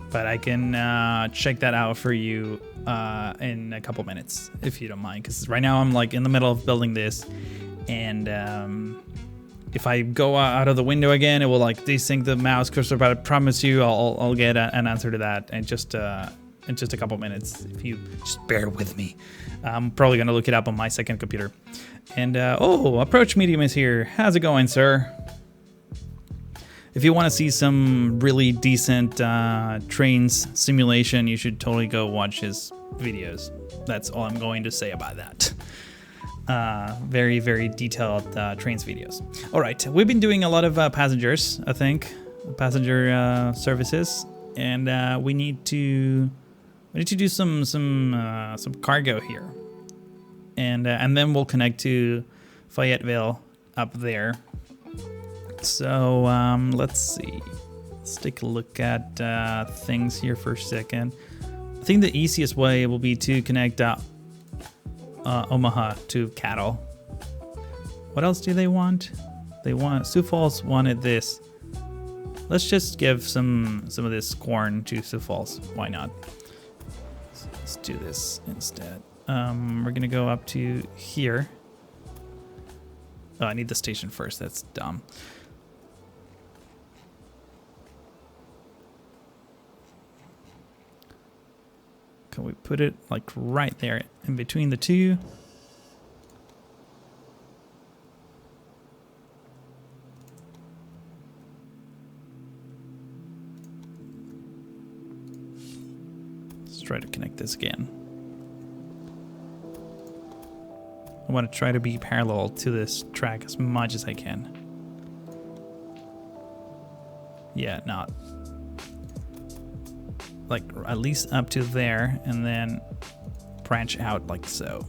but I can check that out for you in a couple minutes if you don't mind. Because right now I'm like in the middle of building this, and if I go out of the window again, it will like desync the mouse cursor. But I promise you, I'll get an answer to that in just a couple minutes if you just bear with me. I'm probably gonna look it up on my second computer. And oh, Approach Medium is here. How's it going, sir? If you want to see some really decent trains simulation, you should totally go watch his videos. That's all I'm going to say about that. Very, very detailed trains videos. All right, we've been doing a lot of passengers, I think, passenger services, and we need to do some cargo here. And then we'll connect to Fayetteville up there. So let's see. Let's take a look at things here for a second. I think the easiest way will be to connect Omaha to cattle. What else do they want? Sioux Falls wanted this. Let's just give some of this corn to Sioux Falls. Why not? Let's do this instead. We're gonna go up to here. Oh, I need the station first. That's dumb. Can we put it like right there in between the two? Let's try to connect this again. I want to try to be parallel to this track as much as I can. Yeah, not. like at least up to there, and then branch out like so.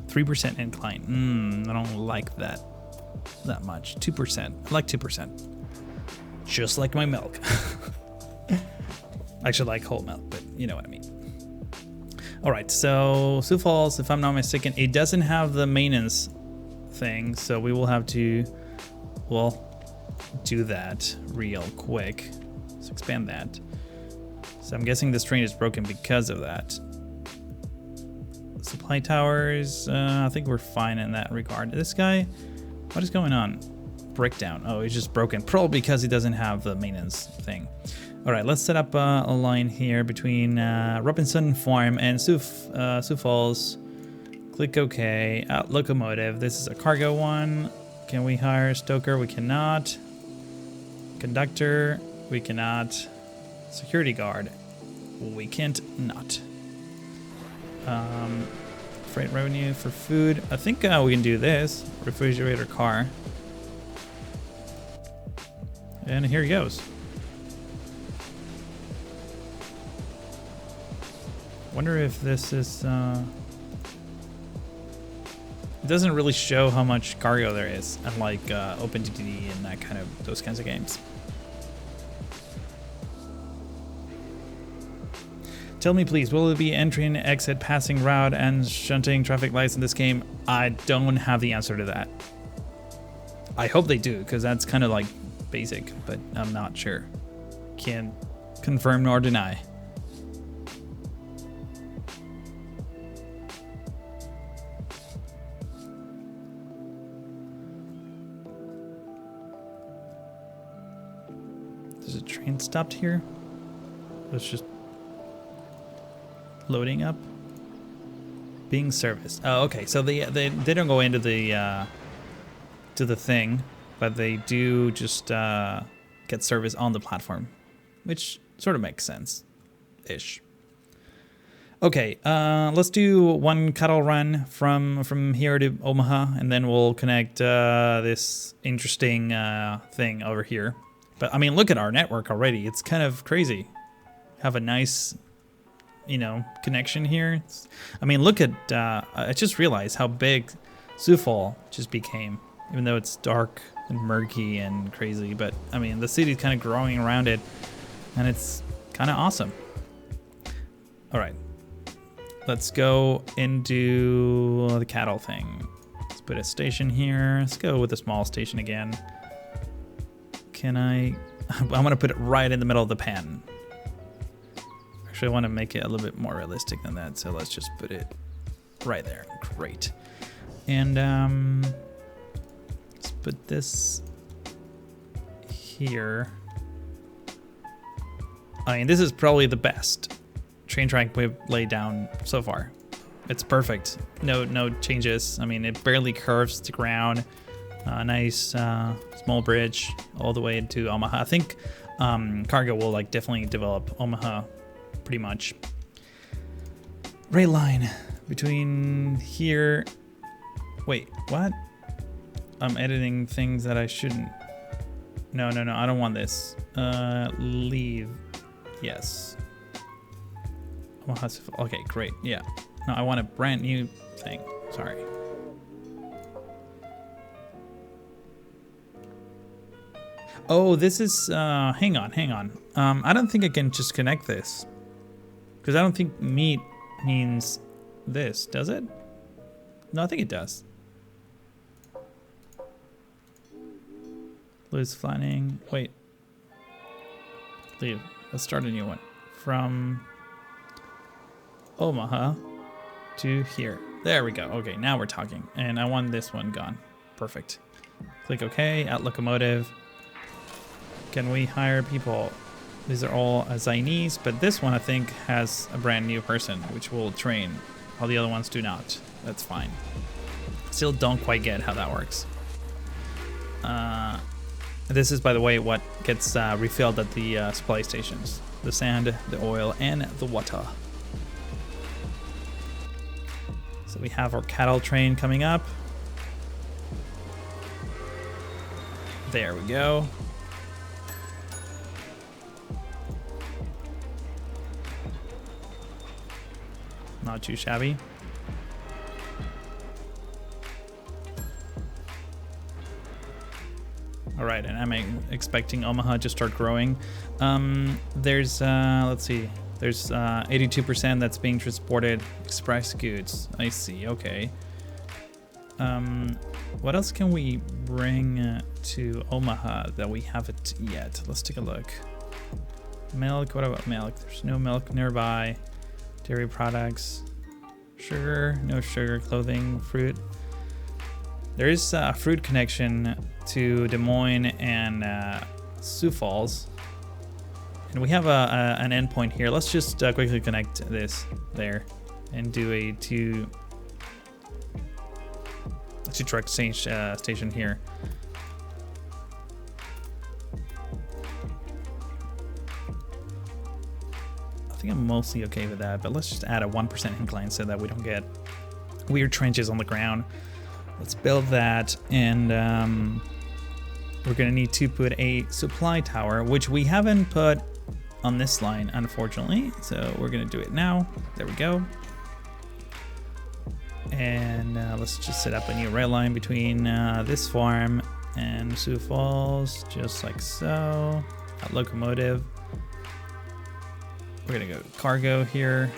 3% incline. I don't like that much. 2%. I like 2%. Just like my milk. I actually like whole milk, but you know what I mean. All right, so Sioux Falls, if I'm not mistaken, it doesn't have the maintenance thing, so we will have to, well, do that real quick. Let's expand that. So I'm guessing this train is broken because of that. Supply towers, I think we're fine in that regard. This guy, what is going on? Breakdown. Oh, he's just broken. Probably because he doesn't have the maintenance thing. All right, let's set up a line here between Robinson Farm and Sioux Falls. Click OK. Locomotive. This is a cargo one. Can we hire stoker? We cannot. Conductor. We cannot. Security guard. We can't not. Freight revenue for food. I think we can do this. Refrigerator car. And here he goes. Wonder if this is, it doesn't really show how much cargo there is, unlike OpenTTD and that kind of, those kinds of games. Tell me please, will it be entering, exit, passing route, and shunting traffic lights in this game? I don't have the answer to that. I hope they do, because that's kind of like basic, but I'm not sure. Can't confirm nor deny. There's a train stopped here. It's just loading up. Being serviced. Oh, okay. So they don't go into the to the thing, but they do just get service on the platform, which sort of makes sense, ish. Okay, let's do one cattle run from here to Omaha, and then we'll connect this interesting thing over here. But I mean, look at our network already. It's kind of crazy. Have a nice, you know, connection here. I mean, look at, I just realized how big Sioux Falls just became, even though it's dark and murky and crazy. But I mean, the city's kind of growing around it, and it's kind of awesome. All right, let's go into the cattle thing. Let's put a station here. Let's go with a small station again. Can I want to put it right in the middle of the pen. Actually, I want to make it a little bit more realistic than that, so let's just put it right there. Great. And let's put this here. I mean, this is probably the best train track we've laid down so far. It's perfect. No changes. I mean, it barely curves to ground. Nice small bridge all the way into Omaha. I think Cargo will like definitely develop Omaha pretty much. Rail line between here. Wait, what? I'm editing things that I shouldn't. No, I don't want this. Leave. Yes. Omaha. Okay, great. Yeah. No, I want a brand new thing. Sorry. Oh, this is, hang on. I don't think I can just connect this. Because I don't think meat means this, does it? No, I think it does. Loose flattening, wait. Leave, let's start a new one. From Omaha to here. There we go, okay, now we're talking. And I want this one gone, perfect. Click OK, at locomotive. Can we hire people? These are all assignees, but this one I think has a brand new person, which will train. All the other ones do not. That's fine. Still don't quite get how that works. This is, by the way, what gets refilled at the supply stations. The sand, the oil, and the water. So we have our cattle train coming up. There we go. not too shabby. All right, and I'm expecting Omaha to start growing. There's, let's see, there's 82% that's being transported express goods. I see, okay. What else can we bring to Omaha that we haven't yet? Let's take a look. Milk, what about milk? There's no milk nearby. Dairy products, sugar, no sugar, clothing, fruit. There is a fruit connection to Des Moines and Sioux Falls. And we have an endpoint here. Let's just quickly connect this there and do a two truck station here. I think I'm mostly okay with that, but let's just add a 1% incline so that we don't get weird trenches on the ground. Let's build that, and we're gonna need to put a supply tower, which we haven't put on this line, unfortunately. So we're gonna do it now. There we go. And let's just set up a new rail line between this farm and Sioux Falls, just like so. A locomotive. We're gonna go cargo here.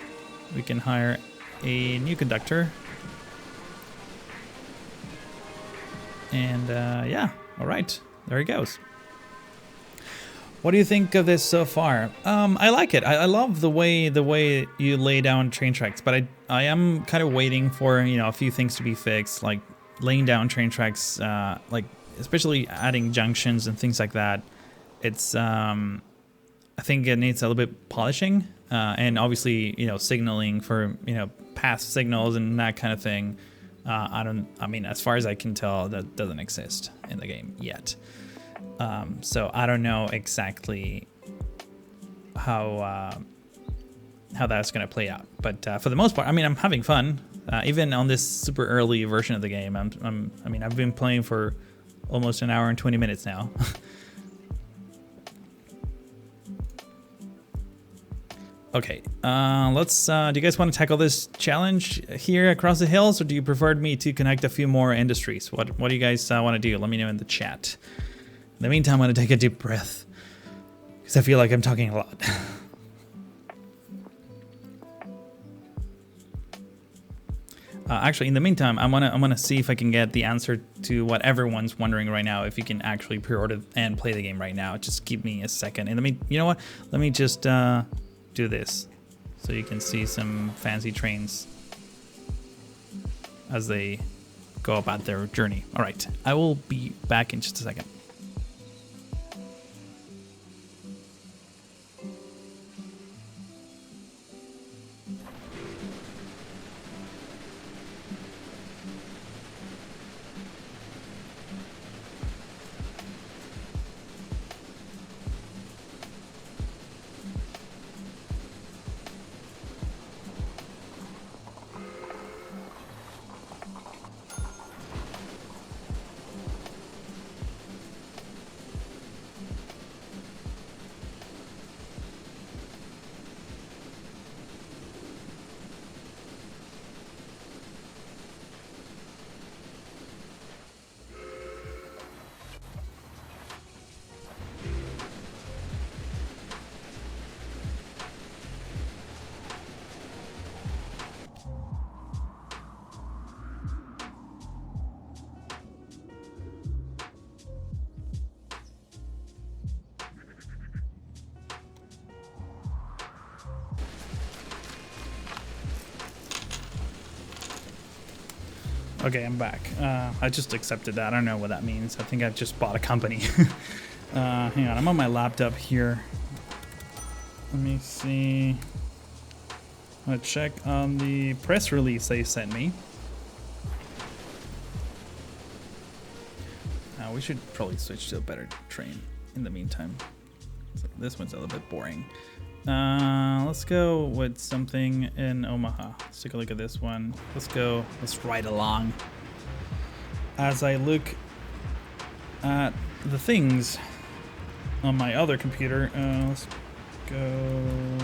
We can hire a new conductor. And yeah, all right, there it goes. What do you think of this so far? I like it. I love the way you lay down train tracks, but I am kind of waiting for, you know, a few things to be fixed, like laying down train tracks, like especially adding junctions and things like that. It's I think it needs a little bit polishing, and obviously, you know, signaling for, you know, path signals and that kind of thing. I mean, as far as I can tell, that doesn't exist in the game yet. So I don't know exactly how that's gonna play out. But for the most part, I mean, I'm having fun. Even on this super early version of the game, I mean, I've been playing for almost an hour and 20 minutes now. Okay, let's, do you guys want to tackle this challenge here across the hills, or do you prefer me to connect a few more industries? What do you guys want to do? Let me know in the chat. In the meantime, I'm going to take a deep breath, because I feel like I'm talking a lot. Actually, in the meantime, I'm gonna see if I can get the answer to what everyone's wondering right now. If you can actually pre-order and play the game right now, just give me a second. And you know what? Let me just do this so you can see some fancy trains as they go about their journey. All right, I will be back in just a second. Okay, I'm back. I just accepted that. I don't know what that means. I think I've just bought a company. Hang on, I'm on my laptop here. Let me see. I'm gonna check on the press release they sent me. We should probably switch to a better train in the meantime. So this one's a little bit boring. Let's go with something in Omaha. Let's take a look at this one. Let's ride along. As I look at the things on my other computer, let's go.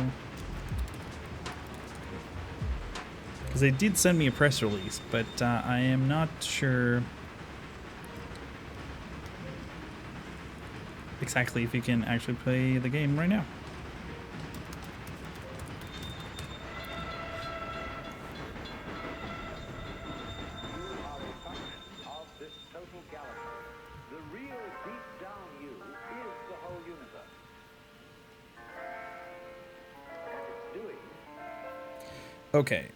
Because they did send me a press release, but I am not sure exactly if you can actually play the game right now. Okay,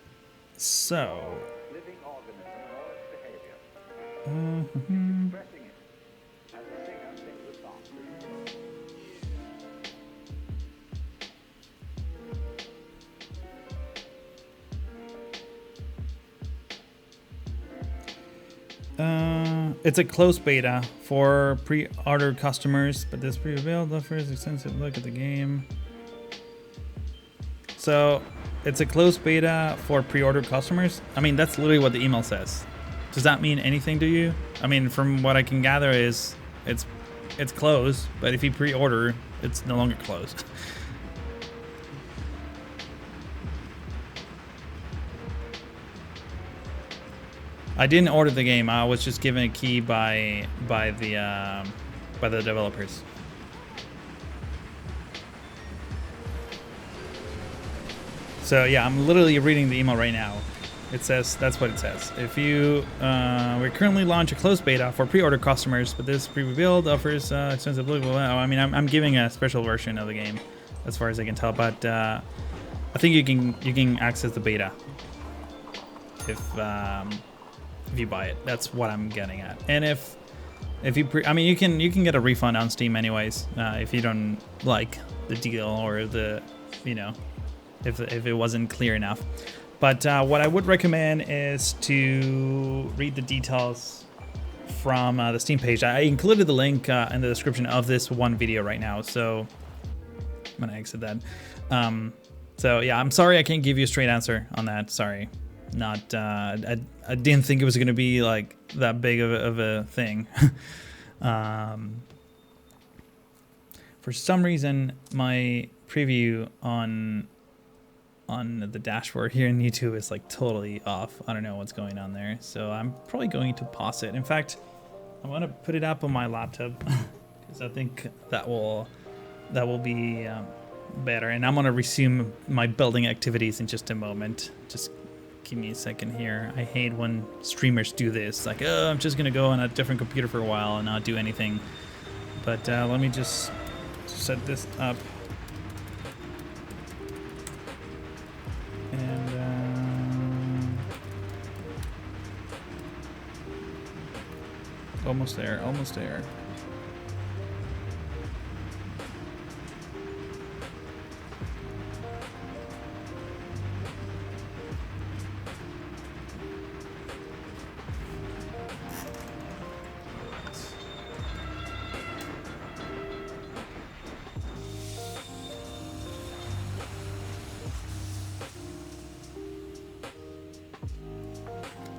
so living organism and all its behavior. Expressing it as a singer sings a song. it's a closed beta for pre-order customers, but this pre-build offers extensive look at the game. So it's a closed beta for pre-order customers. I mean, that's literally what the email says. Does that mean anything to you? I mean, from what I can gather is it's closed, but if you pre-order, it's no longer closed. I didn't order the game. I was just given a key by the developers. So yeah, I'm literally reading the email right now. It says, that's what it says. If you, we currently launch a closed beta for pre-order customers, but this pre-build offers extensive. I mean, I'm giving a special version of the game, as far as I can tell. But I think you can access the beta if you buy it. That's what I'm getting at. And if you I mean, you can get a refund on Steam anyways if you don't like the deal or the, you know, if it wasn't clear enough. But what I would recommend is to read the details from the Steam page. I included the link in the description of this one video right now, so I'm gonna exit that. So yeah, I'm sorry I can't give you a straight answer on that. Sorry, not. I didn't think it was gonna be like that big of a thing. For some reason, my preview on the dashboard here in YouTube is like totally off. I don't know what's going on there, so I'm probably going to pause it. In fact, I want to put it up on my laptop because I think that will be better. And I'm gonna resume my building activities in just a moment. Just give me a second here. I hate when streamers do this, like, oh, I'm just gonna go on a different computer for a while and not do anything. But let me just set this up. And almost there, almost there.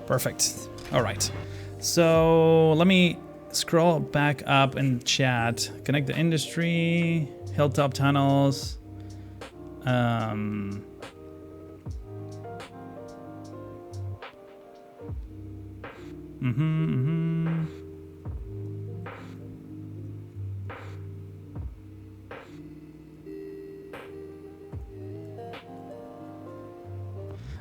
Perfect. All right. So let me scroll back up and chat. Connect the industry, hilltop tunnels.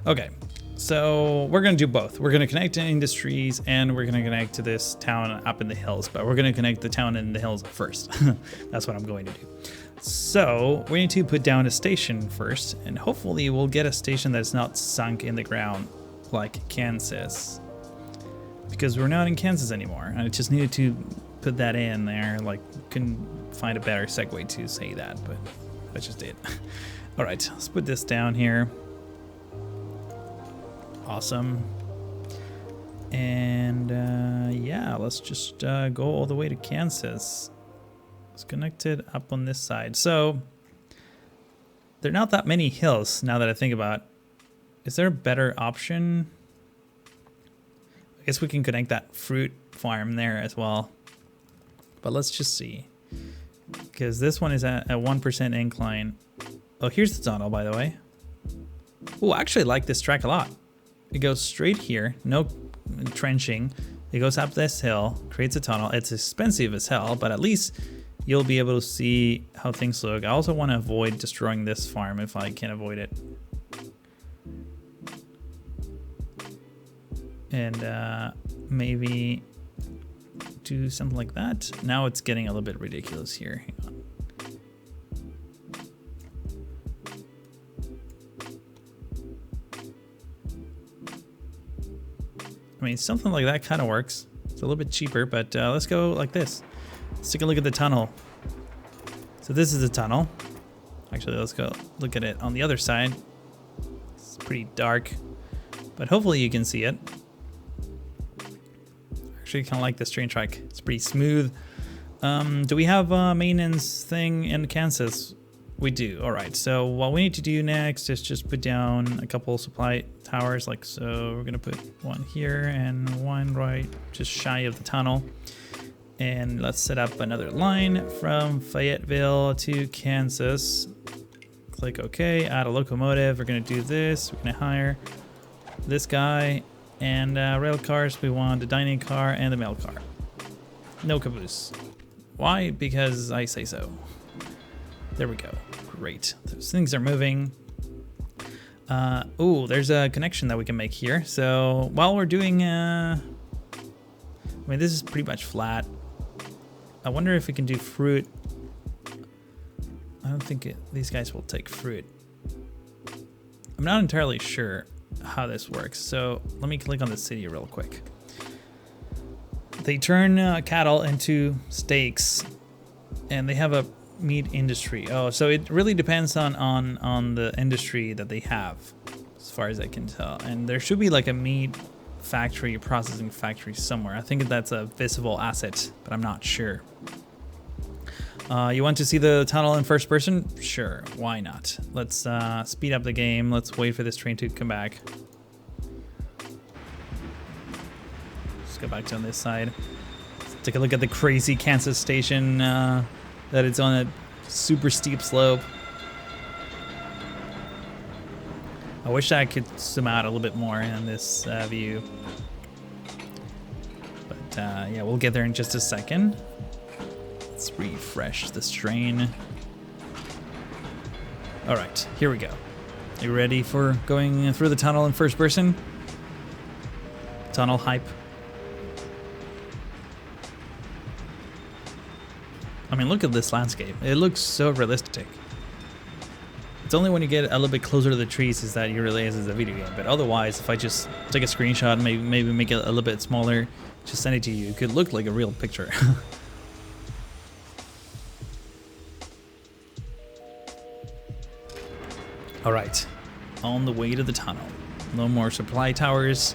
Okay. So we're going to do both. We're going to connect to industries and we're going to connect to this town up in the hills, but we're going to connect the town in the hills first. That's what I'm going to do. So we need to put down a station first, and hopefully we'll get a station that's not sunk in the ground like Kansas, because we're not in Kansas anymore. I just needed to put that in there. Like, couldn't find a better segue to say that, but I just did. All right, let's put this down here. Awesome. And yeah, let's just go all the way to Kansas. It's connected up on this side. So there are not that many hills now that I think about it. Is there a better option? I guess we can connect that fruit farm there as well. But let's just see. Because this one is at a 1% incline. Oh, here's the tunnel, by the way. Oh, I actually like this track a lot. It goes straight here, no trenching. It goes up this hill, creates a tunnel. It's expensive as hell, but at least you'll be able to see how things look. I also want to avoid destroying this farm if I can avoid it. And maybe do something like that. Now it's getting a little bit ridiculous here. Hang on. I mean, something like that kind of works. It's a little bit cheaper, but let's go like this. Let's take a look at the tunnel. So this is the tunnel. Actually, let's go look at it on the other side. It's pretty dark, but hopefully you can see it. Actually, kind of like this train track. It's pretty smooth. Do we have a maintenance thing in Kansas? We do. All right. So what we need to do next is just put down a couple supply towers like so. We're going to put one here and one right just shy of the tunnel. And let's set up another line from Fayetteville to Kansas. Click OK, add a locomotive. We're going to do this. We're going to hire this guy and rail cars. We want the dining car and the mail car. No caboose. Why? Because I say so. There we go. Great. Those things are moving. Oh, there's a connection that we can make here. So while we're doing, I mean, this is pretty much flat. I wonder if we can do fruit. I don't think these guys will take fruit. I'm not entirely sure how this works. So let me click on the city real quick. They turn cattle into steaks, and they have a meat industry. Oh, so it really depends on the industry that they have, as far as I can tell. And there should be like a meat factory, processing factory somewhere. I think that's a visible asset, but I'm not sure. You want to see the tunnel in first person? Sure, why not? Let's speed up the game. Let's wait for this train to come back. Let's go back to on this side. Let's take a look at the crazy Kansas station that it's on a super steep slope. I wish I could zoom out a little bit more in this view. But yeah, we'll get there in just a second. Let's refresh this train. All right, here we go. You ready for going through the tunnel in first person? Tunnel hype. I mean, look at this landscape. It looks so realistic. It's only when you get a little bit closer to the trees is that you realize it's a video game. But otherwise, if I just take a screenshot and maybe make it a little bit smaller, just send it to you, it could look like a real picture. All right, on the way to the tunnel. No more supply towers,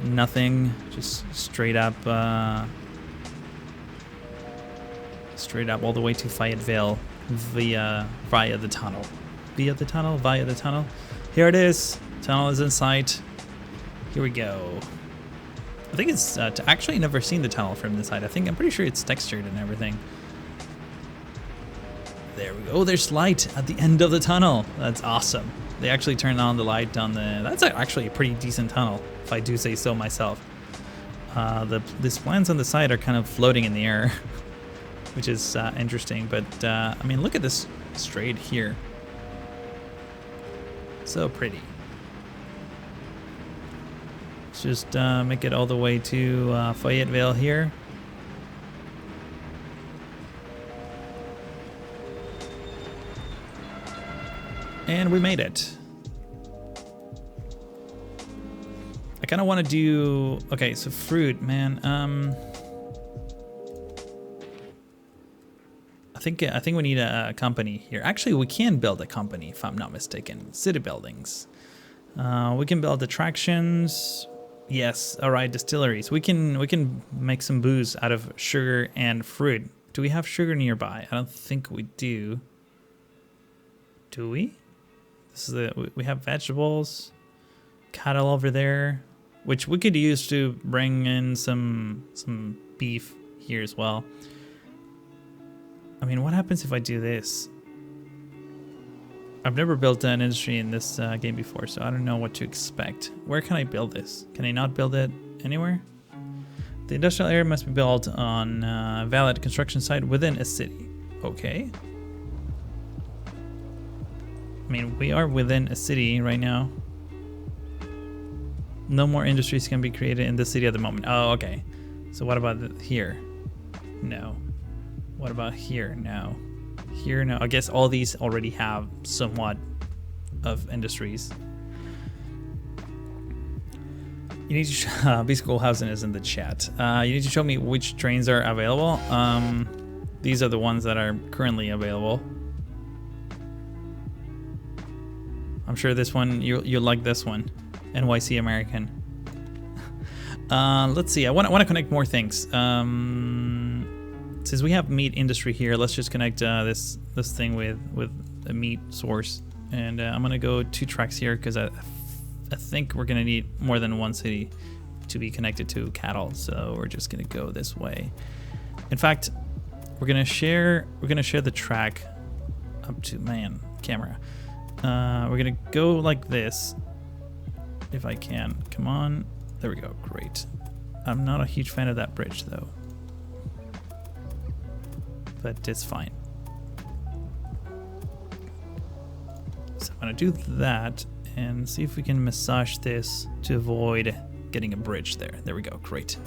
nothing, just straight up all the way to Fayetteville via the tunnel. Via the tunnel. Here it is. Tunnel is in sight. Here we go. I think it's actually never seen the tunnel from this side. I'm pretty sure it's textured and everything. There we go. Oh, there's light at the end of the tunnel. That's awesome. They actually turned on the light on the. That's actually a pretty decent tunnel, if I do say so myself. These plants on the side are kind of floating in the air, which is interesting. But I mean, look at this straight here. So pretty. Let's just make it all the way to Fayetteville here. And we made it. I kind of want to do, okay, so fruit, man. I think we need a company here. Actually, we can build a company if I'm not mistaken. City buildings. We can build attractions. Yes, all right, distilleries. We can make some booze out of sugar and fruit. Do we have sugar nearby? I don't think we do. Do we? This is we have vegetables, cattle over there, which we could use to bring in some beef here as well. I mean, what happens if I do this? I've never built an industry in this game before, so I don't know what to expect. Where can I build this? Can I not build it anywhere? The industrial area must be built on a valid construction site within a city. Okay. I mean, we are within a city right now. No more industries can be created in the city at the moment. Oh, okay. So what about here? No. What about here? No. Here, no. I guess all these already have somewhat of industries. You need to B School Housing is in the chat. You need to show me which trains are available. These are the ones that are currently available. I'm sure this one you'll like this one, NYC American. Let's see. I want to connect more things. Since we have meat industry here, let's just connect this thing with a meat source, and I'm gonna go 2 tracks here because I think we're gonna need more than one city to be connected to cattle. So we're just gonna go this way. In fact, we're gonna share the track up to camera. We're gonna go like this, if I can. Come on, there we go. Great. I'm not a huge fan of that bridge though, but it's fine. So I'm gonna do that and see if we can massage this to avoid getting a bridge there. There we go, great.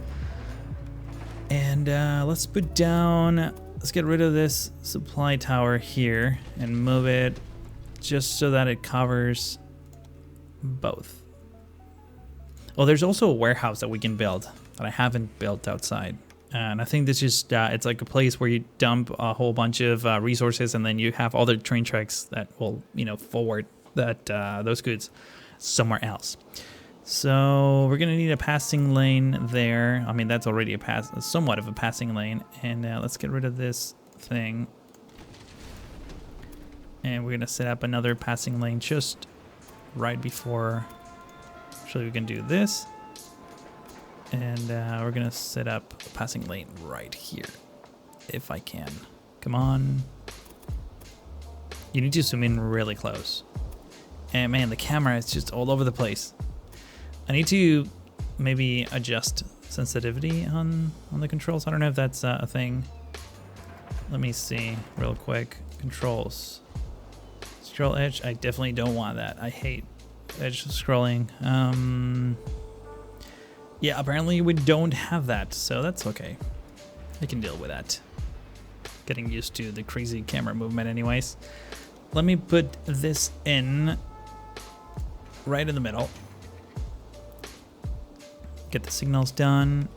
And let's put down, let's get rid of this supply tower here and move it just so that it covers both. Oh, there's also a warehouse that we can build that I haven't built outside. And I think this is, it's like a place where you dump a whole bunch of resources, and then you have other train tracks that will, forward that those goods somewhere else. So we're gonna need a passing lane there. I mean, that's already somewhat of a passing lane. And let's get rid of this thing. And we're gonna set up another passing lane just right before. Actually, we can do this. And we're gonna set up a passing lane right here, if I can. Come on. You need to zoom in really close. And man, the camera is just all over the place. I need to maybe adjust sensitivity on the controls. I don't know if that's a thing. Let me see real quick. Controls. Scroll edge. I definitely don't want that. I hate edge scrolling. Yeah, apparently we don't have that, so that's okay. I can deal with that. Getting used to the crazy camera movement anyways. Let me put this in right in the middle. Get the signals done.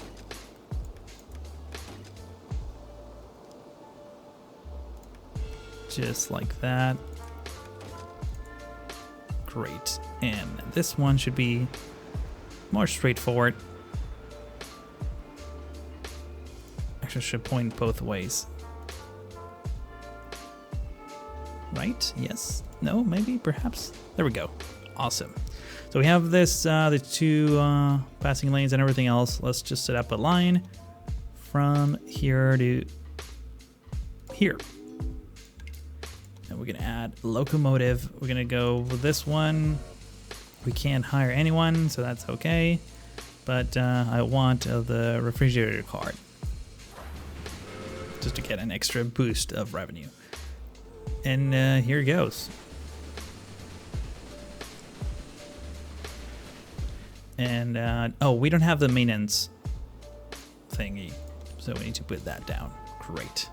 Just like that. Great. And this one should be more straightforward. Actually, should point both ways. Right? Yes? No? Maybe? Perhaps? There we go. Awesome. So we have this, the 2 passing lanes and everything else. Let's just set up a line from here to here. And we're gonna add locomotive. We're gonna go with this one. We can't hire anyone, so that's okay. But I want the refrigerator card, just to get an extra boost of revenue. And here it goes. And oh, we don't have the maintenance thingy, so we need to put that down. Great.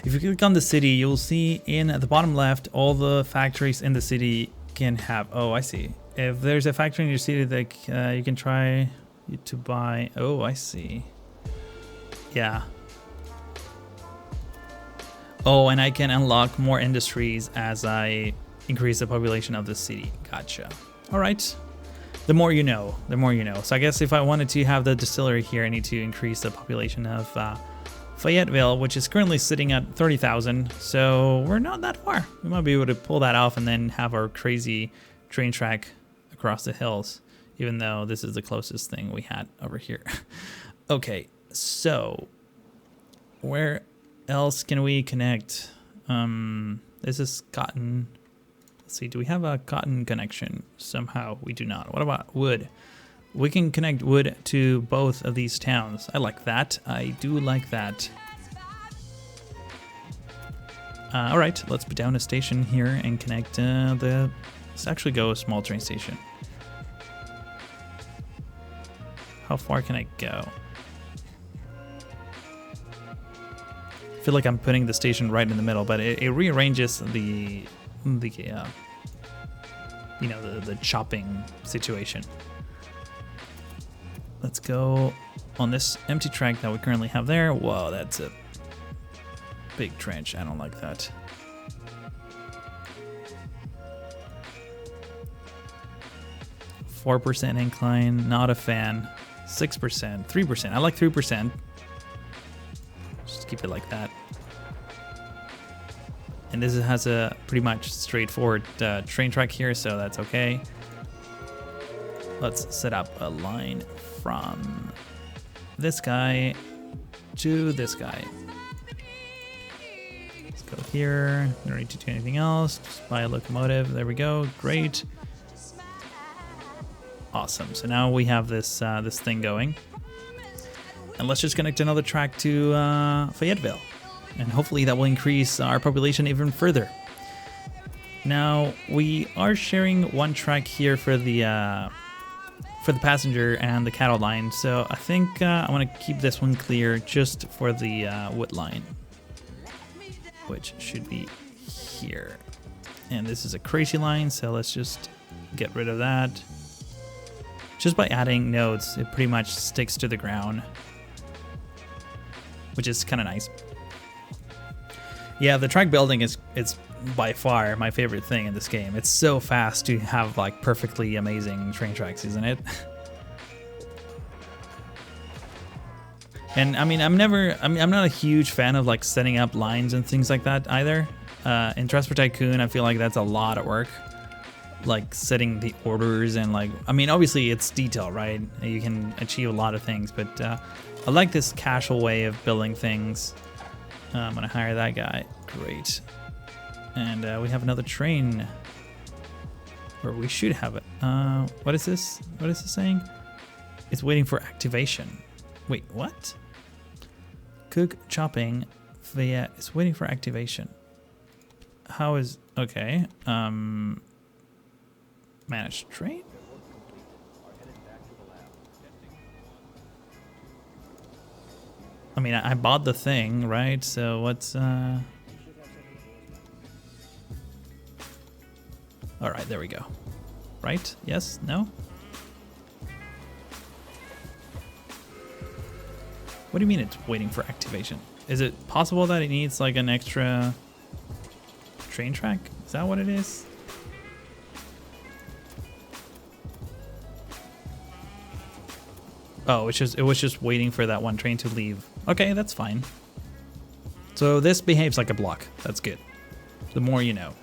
If you click on the city, you'll see in at the bottom left all the factories in the city can have. Oh, I see. If there's a factory in your city that you can try to buy. Oh, I see. Yeah. Oh, and I can unlock more industries as I increase the population of the city. Gotcha. All right. The more you know, the more you know. So I guess if I wanted to have the distillery here, I need to increase the population of Fayetteville, which is currently sitting at 30,000. So we're not that far. We might be able to pull that off and then have our crazy train track across the hills, even though this is the closest thing we had over here. Okay, so where else can we connect? This is cotton. Let's see, do we have a cotton connection? Somehow we do not. What about wood? We can connect wood to both of these towns. I like that. I do like that. All right, let's put down a station here and connect let's actually go a small train station. How far can I go? I feel like I'm putting the station right in the middle, but it rearranges the you know, the chopping situation. Let's go on this empty track that we currently have there. Whoa, that's a big trench. I don't like that. %4 incline, not a fan. 6%, 3%. I like 3%. Just keep it like that. And this has a pretty much straightforward train track here, so that's okay. Let's set up a line from this guy to this guy. Let's go here. Don't need to do anything else. Just buy a locomotive. There we go. Great. Awesome. So now we have this this thing going. And let's just connect another track to Fayetteville. And hopefully that will increase our population even further. Now, we are sharing one track here for the passenger and the cattle line. So I think I want to keep this one clear just for the wood line, which should be here. And this is a crazy line, so let's just get rid of that. Just by adding nodes, it pretty much sticks to the ground, which is kind of nice. Yeah, the track building is by far my favorite thing in this game. It's so fast to have like perfectly amazing train tracks, isn't it? And I mean, I'm not a huge fan of like setting up lines and things like that either. In Transport Tycoon, I feel like that's a lot of work. Like setting the orders and like, I mean, obviously it's detail, right? You can achieve a lot of things, but I like this casual way of building things. I'm gonna hire that guy. Great. And we have another train. Or we should have it. What is this? What is this saying? It's waiting for activation. Wait, what? Cook chopping via it's waiting for activation. How is okay? Manage train? I mean, I bought the thing, right? So what's all right, there we go. Right? Yes? No? What do you mean it's waiting for activation? Is it possible that it needs like an extra train track? Is that what it is? Oh, it was just waiting for that one train to leave. Okay, that's fine. So this behaves like a block. That's good. The more you know.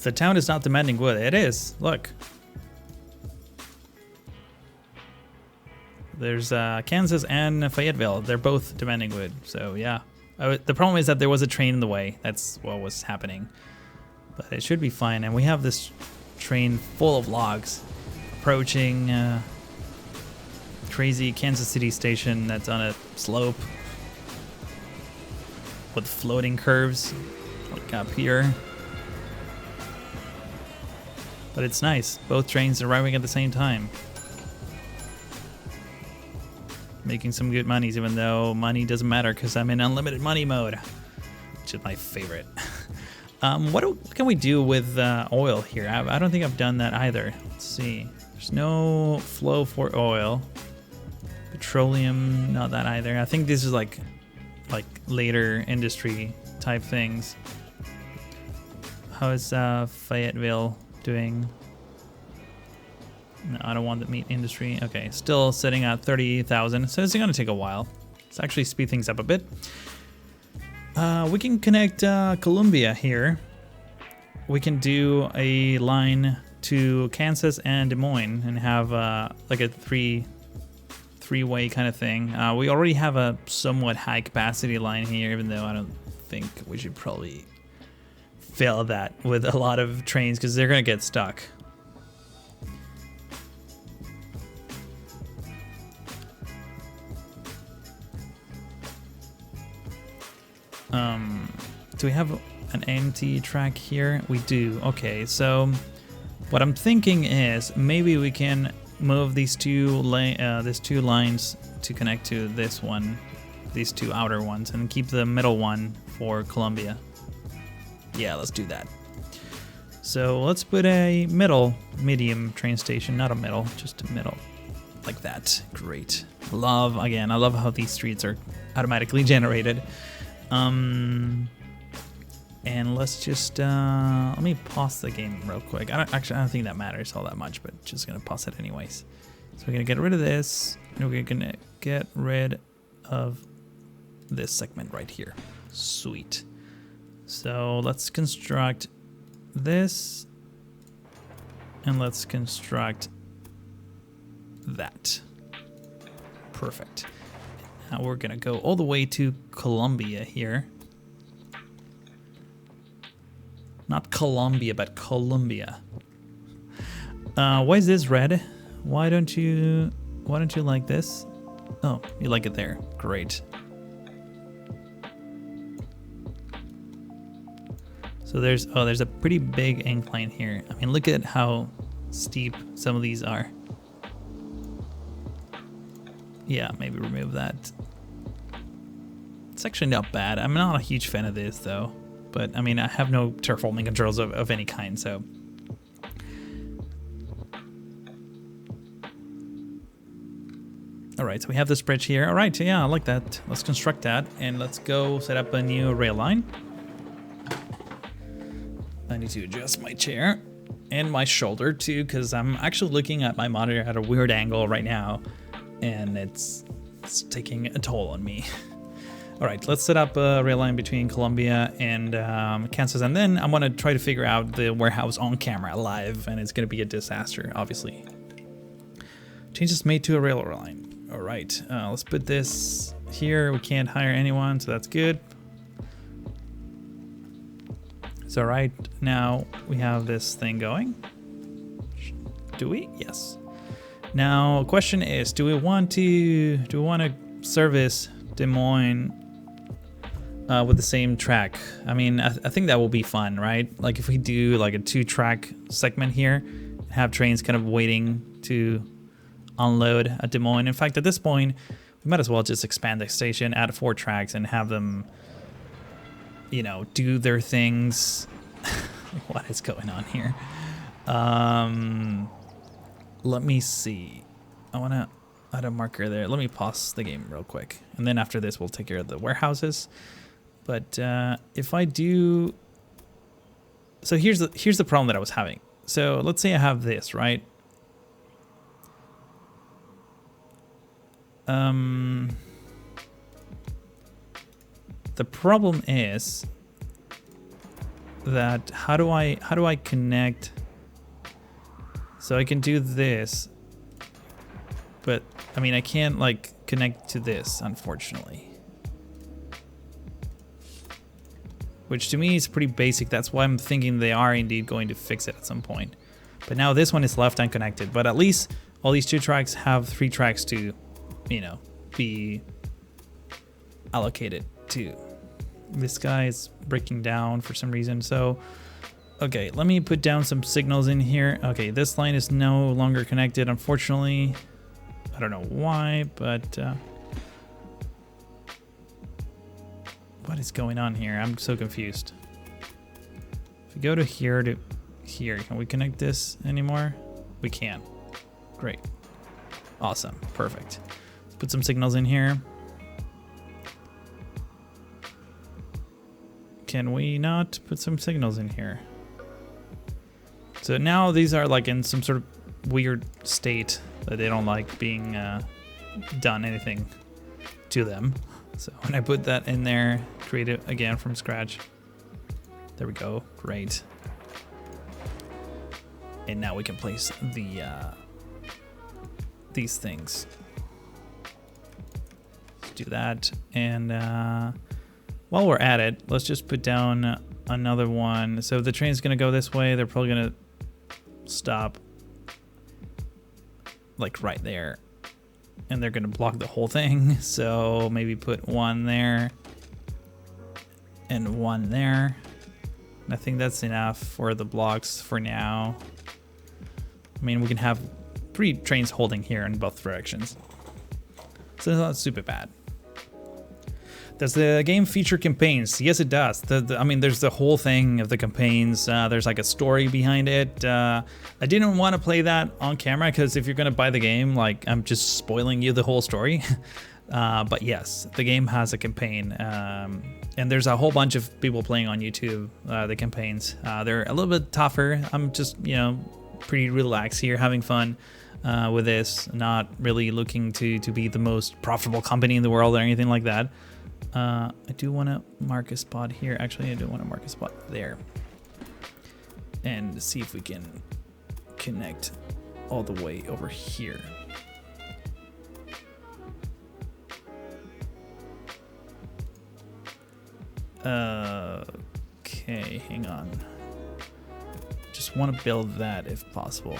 The town is not demanding wood. It is. Look. There's Kansas and Fayetteville. They're both demanding wood. So yeah. The problem is that there was a train in the way. That's what was happening. But it should be fine. And we have this train full of logs approaching crazy Kansas City station that's on a slope with floating curves like up here. But it's nice. Both trains arriving at the same time. Making some good monies, even though money doesn't matter because I'm in unlimited money mode, which is my favorite. What can we do with oil here? I don't think I've done that either. Let's see. There's no flow for oil. Petroleum, not that either. I think this is like later industry type things. How is Fayetteville doing? No, I don't want the meat industry. Okay, still sitting at 30,000. So it's gonna take a while. Let's actually speed things up a bit. We can connect Columbia here. We can do a line to Kansas and Des Moines and have like a three three-way kind of thing. We already have a somewhat high capacity line here, even though I don't think we should probably fill that with a lot of trains because they're gonna get stuck. Do we have an empty track here? We do. Okay, so what I'm thinking is maybe we can move these two lines to connect to this one, these two outer ones, and keep the middle one for Colombia. Yeah, let's do that. So let's put a medium train station, not a middle, just a middle, like that. Great. I love how these streets are automatically generated. And let's just let me pause the game real quick. I don't think that matters all that much, but just gonna pause it anyways. So we're gonna get rid of this, and we're gonna get rid of this segment right here. Sweet. So let's construct this, and let's construct that. Perfect. Now we're gonna go all the way to Colombia here. Not Colombia, but Colombia. Why is this red? Why don't you like this? Oh, you like it there. Great. So there's a pretty big incline here. I mean, look at how steep some of these are. Yeah, maybe remove that. It's actually not bad. I'm not a huge fan of this though. But I mean, I have no terraforming controls of any kind, so. All right, so we have this bridge here. All right, so yeah, I like that. Let's construct that, and let's go set up a new rail line. I need to adjust my chair and my shoulder too, because I'm actually looking at my monitor at a weird angle right now, and it's taking a toll on me. All right, let's set up a rail line between Colombia and Kansas, and then I'm gonna try to figure out the warehouse on camera live, and it's gonna be a disaster, obviously. Changes made to a rail line. All right, let's put this here. We can't hire anyone, so that's good. So right now we have this thing going. Do we? Yes. Now, question is, do we want to service Des Moines with the same track? I mean, I think that will be fun, right? Like if we do like a 2-track segment here, have trains kind of waiting to unload at Des Moines. In fact, at this point, we might as well just expand the station, add 4 tracks, and have them, you know, do their things. What is going on here? Let me see. I want to add a marker there. Let me pause the game real quick. And then after this, we'll take care of the warehouses. But if I do... So here's the problem that I was having. So let's say I have this, right? The problem is that how do I connect? So I can do this, but I mean I can't like connect to this, unfortunately. Which to me is pretty basic. That's why I'm thinking they are indeed going to fix it at some point. But now this one is left unconnected. But at least all these 2 tracks have 3 tracks to, you know, be allocated to. This guy is breaking down for some reason. So, okay, let me put down some signals in here. Okay, this line is no longer connected, unfortunately. I don't know why, but what is going on here? I'm so confused. If we go to here, can we connect this anymore? We can. Great. Awesome. Perfect. Let's put some signals in here. Can we not put some signals in here? So now these are like in some sort of weird state that they don't like being done anything to them. So when I put that in there, create it again from scratch. There we go. Great. And now we can place the these things. do that. And while we're at it, let's just put down another one. So if the train's gonna go this way, they're probably gonna stop like right there, and they're gonna block the whole thing. So maybe put one there and one there. And I think that's enough for the blocks for now. I mean, we can have 3 trains holding here in both directions, so it's not super bad. Does the game feature campaigns? Yes, it does. I mean, there's the whole thing of the campaigns. There's like a story behind it. I didn't want to play that on camera because if you're going to buy the game, like, I'm just spoiling you the whole story. But yes, the game has a campaign. And there's a whole bunch of people playing on YouTube, the campaigns. They're a little bit tougher. I'm just, you know, pretty relaxed here, having fun with this. Not really looking to be the most profitable company in the world or anything like that. I do want to mark a spot here. Actually, I do want to mark a spot there. And see if we can connect all the way over here. Okay, hang on. Just want to build that if possible.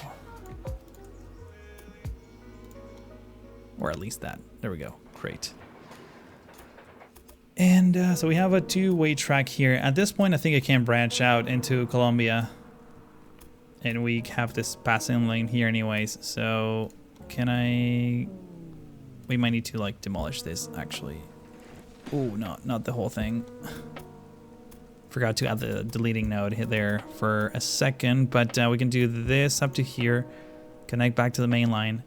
Or at least that. There we go. Great. And so we have a 2-way track here. At this point, I think I can branch out into Colombia. And we have this passing lane here anyways. So can I... We might need to like demolish this actually. Oh, no, not the whole thing. Forgot to add the deleting node there for a second, but we can do this up to here, connect back to the main line,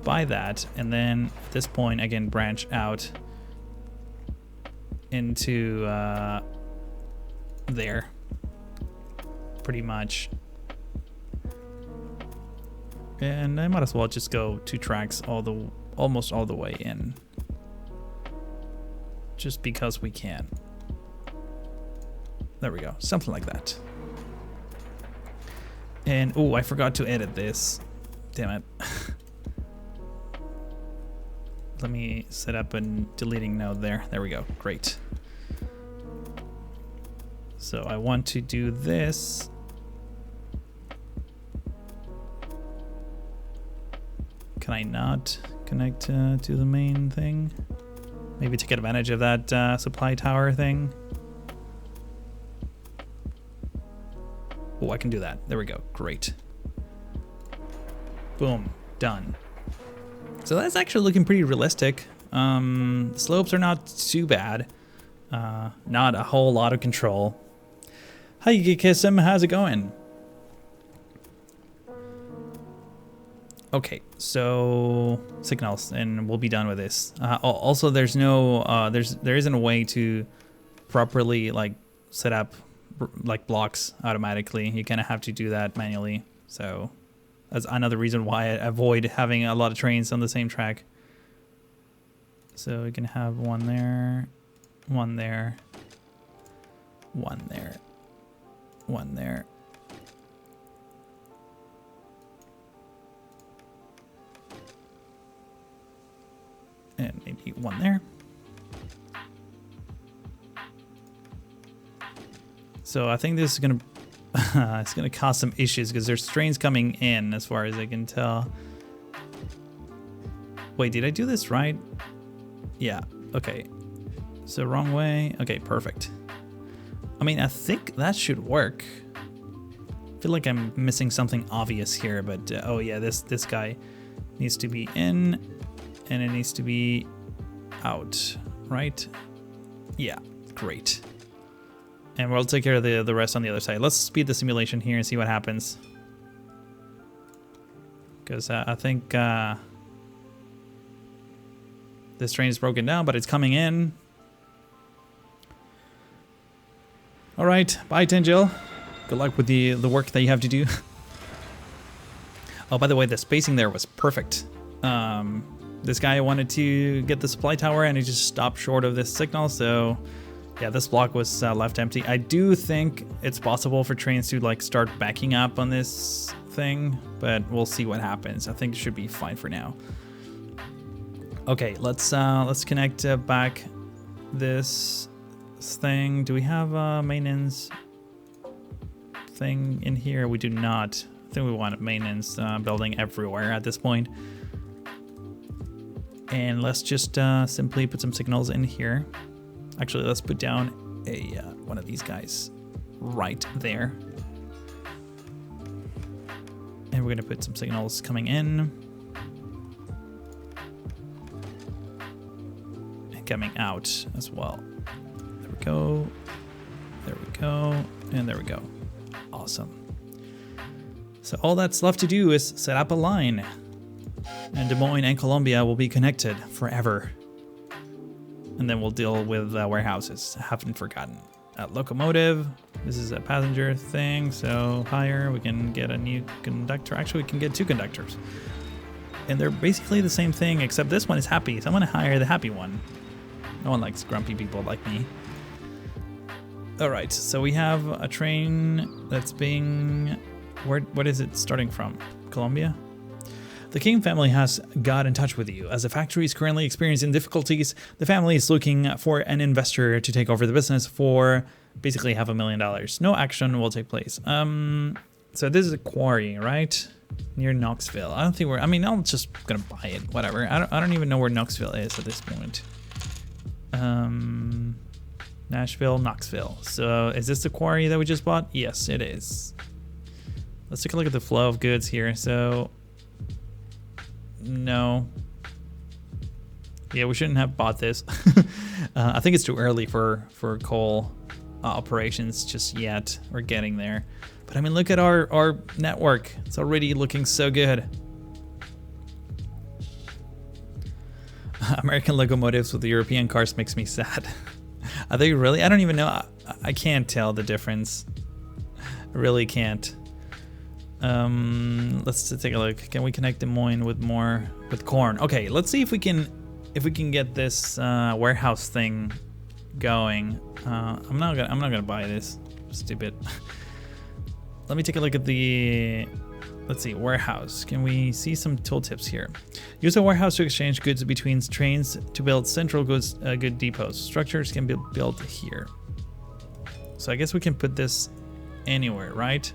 buy that, and then at this point, again, branch out into there, pretty much. And I might as well just go 2 tracks almost all the way in. Just because we can. There we go, something like that. And oh, I forgot to edit this. Damn it. Let me set up a deleting node there. There we go, great. So I want to do this. Can I not connect to the main thing? Maybe take advantage of that supply tower thing. Oh, I can do that. There we go. Great. Boom. Done. So that's actually looking pretty realistic. The slopes are not too bad. Not a whole lot of control. Hi, Gekism. How's it going? Okay, so signals, and we'll be done with this. Also, there's no, there isn't a way to properly like set up like blocks automatically. You kind of have to do that manually. So that's another reason why I avoid having a lot of trains on the same track. So we can have one there, one there, one there, one there. And maybe one there. So I think this is gonna it's gonna cause some issues because there's trains coming in as far as I can tell. Wait, did I do this right? Yeah, okay. So wrong way. Okay, perfect. I mean, I think that should work. I feel like I'm missing something obvious here, but oh yeah, this guy needs to be in. And it needs to be out, right? Yeah, great. And we'll take care of the rest on the other side. Let's speed the simulation here and see what happens. Because I think this train is broken down, but it's coming in. All right, bye, Tangel. Good luck with the work that you have to do. Oh, by the way, the spacing there was perfect. This guy wanted to get the supply tower and he just stopped short of this signal, so yeah, this block was left empty. I do think it's possible for trains to like start backing up on this thing, but we'll see what happens. I think it should be fine for now. Okay, let's connect back this thing. Do we have a maintenance thing in here? We do not. I think we want a maintenance building everywhere at this point. And let's just simply put some signals in here. Actually, let's put down a one of these guys right there. And we're gonna put some signals coming in and coming out as well. There we go. There we go. And there we go. Awesome. So all that's left to do is set up a line. And Des Moines and Columbia will be connected forever. And then we'll deal with warehouses. I haven't forgotten. Locomotive. This is a passenger thing, so higher. We can get a new conductor. Actually, we can get 2 conductors. And they're basically the same thing, except this one is happy. So I'm gonna hire the happy one. No one likes grumpy people like me. All right, so we have a train that's being... What is it starting from? Columbia? The King family has got in touch with you. As the factory is currently experiencing difficulties, the family is looking for an investor to take over the business for basically $500,000. No action will take place. So this is a quarry, right? Near Knoxville. I don't think we're... I mean, I'm just gonna buy it. Whatever. I don't even know where Knoxville is at this point. Nashville, Knoxville. So is this the quarry that we just bought? Yes, it is. Let's take a look at the flow of goods here. So... No. Yeah, we shouldn't have bought this. I think it's too early for coal operations just yet. We're getting there. But I mean, look at our network. It's already looking so good. American locomotives with the European cars makes me sad. Are they really? I don't even know. I can't tell the difference. I really can't. Let's take a look. Can we connect Des Moines with corn? Okay, let's see if we can get this warehouse thing going. I'm not gonna buy this. Stupid. Let me take a look at the... Let's see, warehouse. Can we see some tooltips here? Use a warehouse to exchange goods between trains to build central good depots. Structures can be built here. So I guess we can put this anywhere, right?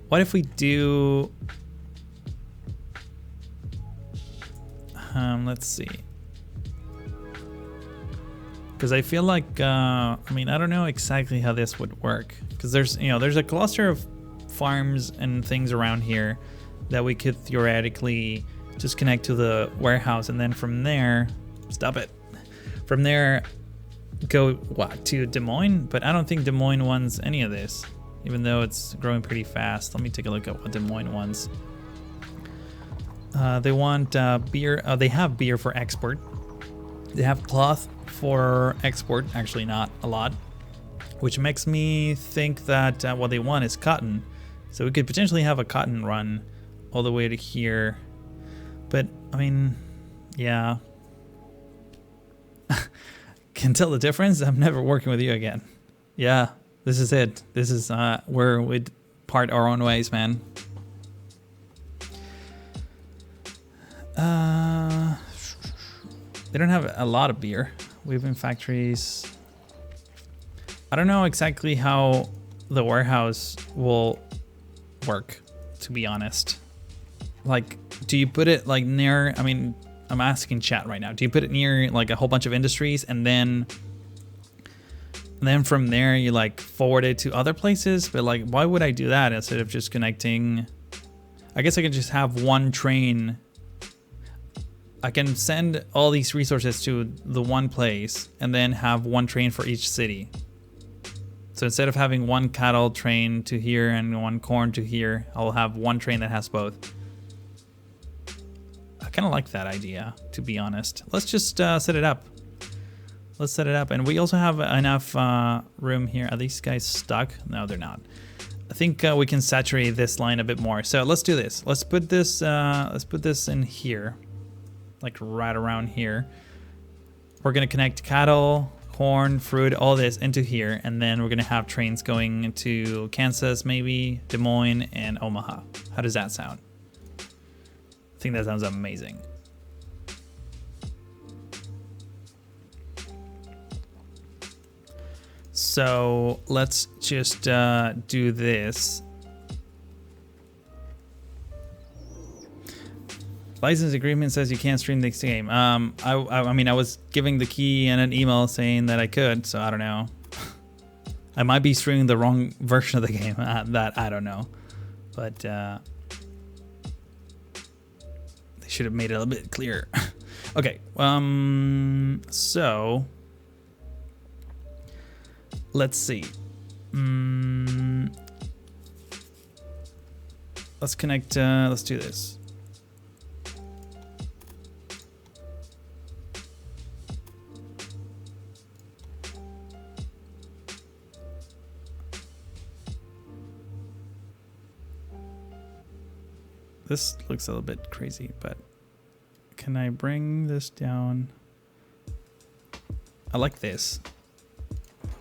What if we do... let's see. Because I feel like, I mean, I don't know exactly how this would work. Because there's a cluster of farms and things around here that we could theoretically just connect to the warehouse, and then from there, stop it. From there, go to Des Moines? But I don't think Des Moines wants any of this, even though it's growing pretty fast. Let me take a look at what Des Moines wants. They want beer. They have beer for export. They have cloth for export. Actually, not a lot. Which makes me think that what they want is cotton. So we could potentially have a cotton run all the way to here. But, I mean, yeah. Can tell the difference? I'm never working with you again. Yeah, this is it. This is where we'd part our own ways, man. They don't have a lot of beer. Weaving factories. I don't know exactly how the warehouse will work, to be honest. Like, do you put it like near, I mean, I'm asking chat right now. Do you put it near like a whole bunch of industries and then from there you like forward it to other places? But like, why would I do that instead of just connecting? I guess I can just have one train. I can send all these resources to the one place and then have one train for each city. So instead of having one cattle train to here and one corn to here, I'll have one train that has both. I kind of like that idea, to be honest. Let's just set it up. Let's set it up. And we also have enough room here. Are these guys stuck? No, they're not. I think we can saturate this line a bit more. So let's do this. Let's put this in here. Like right around here. We're gonna connect cattle, corn, fruit, all this into here, and then we're gonna have trains going to Kansas, maybe Des Moines and Omaha. How does that sound? I think that sounds amazing. So let's just do this. License agreement says you can't stream this game. I mean, I was giving the key and an email saying that I could, so I don't know. I might be streaming the wrong version of the game. That I don't know, but they should have made it a little bit clearer. Okay. So let's see. Let's connect. Let's do this. This looks a little bit crazy, but can I bring this down? I like this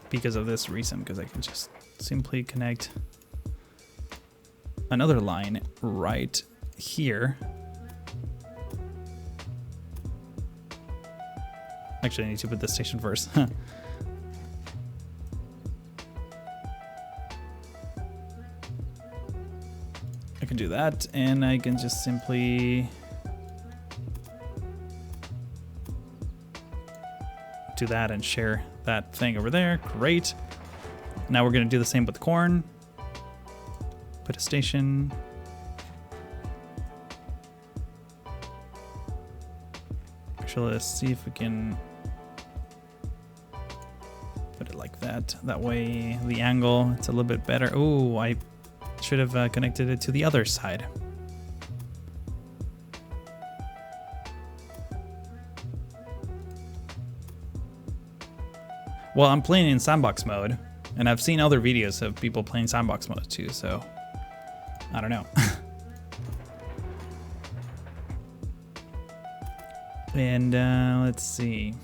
because of this reason, because I can just simply connect another line right here. Actually, I need to put the station first. I can do that, and I can just simply do that and share that thing over there. Great. Now we're going to do the same with corn. Put a station. Actually, let's see if we can put it like that. That way, the angle, it's a little bit better. Oh, I should have connected it to the other side. Well, I'm playing in sandbox mode, and I've seen other videos of people playing sandbox mode too, so I don't know. And let's see.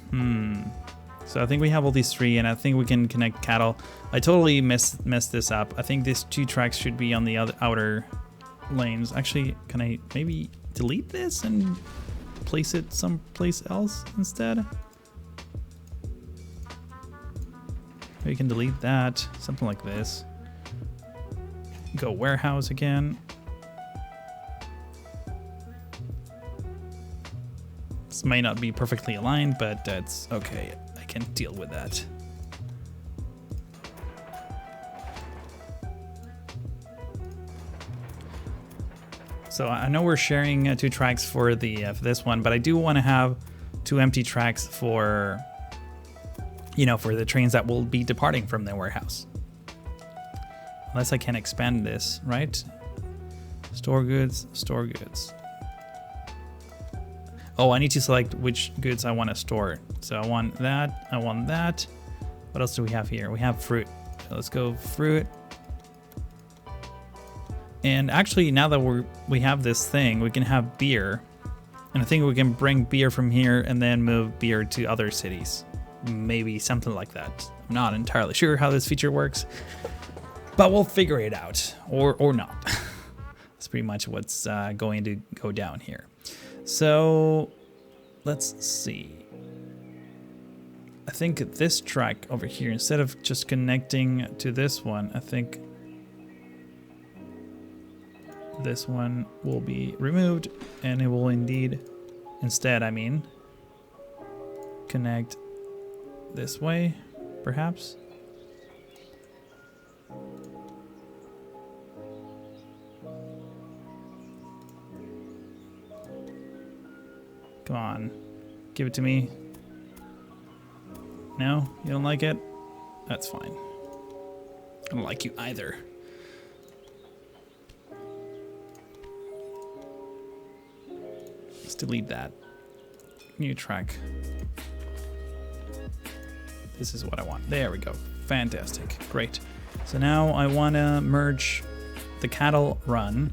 So I think we have all these three, and I think we can connect cattle. I totally messed this up. I think these 2 tracks should be on the outer lanes. Actually, can I maybe delete this and place it someplace else instead? Maybe you can delete that, something like this. Go warehouse again. This may not be perfectly aligned, but that's okay. I can deal with that. So I know we're sharing 2 tracks for the for this one, but I do want to have 2 empty tracks for, you know, for the trains that will be departing from the warehouse. Unless I can expand this, right? Store goods, store goods. Oh, I need to select which goods I want to store. So I want that, I want that. What else do we have here? We have fruit. So let's go fruit. And actually, now that we have this thing, we can have beer. And I think we can bring beer from here and then move beer to other cities. Maybe something like that. I'm not entirely sure how this feature works, but we'll figure it out, or not. That's pretty much what's going to go down here. So let's see. I think this track over here, instead of just connecting to this one, I think this one will be removed, and it will instead, I mean, connect this way, perhaps. Come on, give it to me. No, you don't like it? That's fine. I don't like you either. Let's delete that. New track. This is what I want. There we go. Fantastic. Great. So now I want to merge the cattle run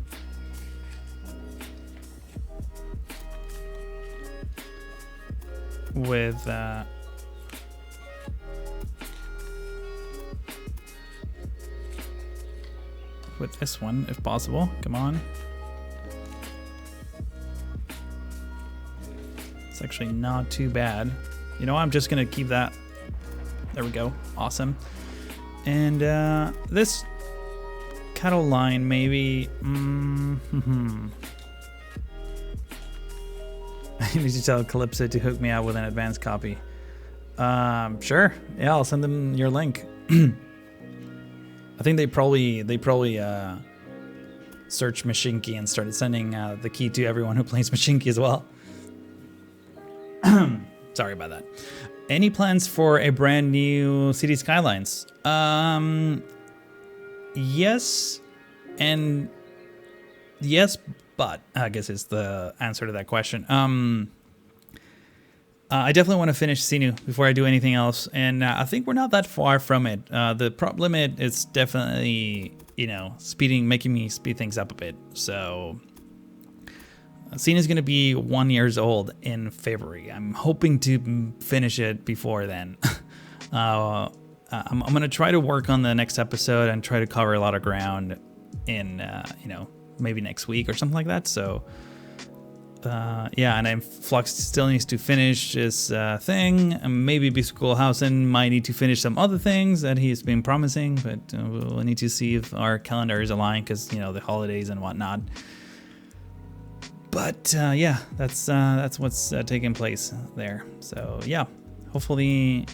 with this one, if possible. Come on. It's actually not too bad. You know, I'm just gonna keep that. There we go. Awesome. And this cattle line, maybe. I need to tell Calypso to hook me out with an advanced copy. Sure. Yeah, I'll send them your link. I think they probably searched Machinki and started sending the key to everyone who plays Machinki as well. Sorry about that. Any plans for a brand new City Skylines? Yes, and yes, but I guess is the answer to that question. I definitely want to finish Sinu before I do anything else, and I think we're not that far from it. The prop limit is definitely, you know, making me speed things up a bit. So Sinu is going to be 1 year old in February. I'm hoping to finish it before then. I'm going to try to work on the next episode and try to cover a lot of ground in, you know, maybe next week or something like that. So yeah, and then Flux still needs to finish his thing, and maybe Biskullhausen might need to finish some other things that he's been promising, but we'll need to see if our calendar is aligned, because, you know, the holidays and whatnot. But yeah, that's what's taking place there. So yeah, hopefully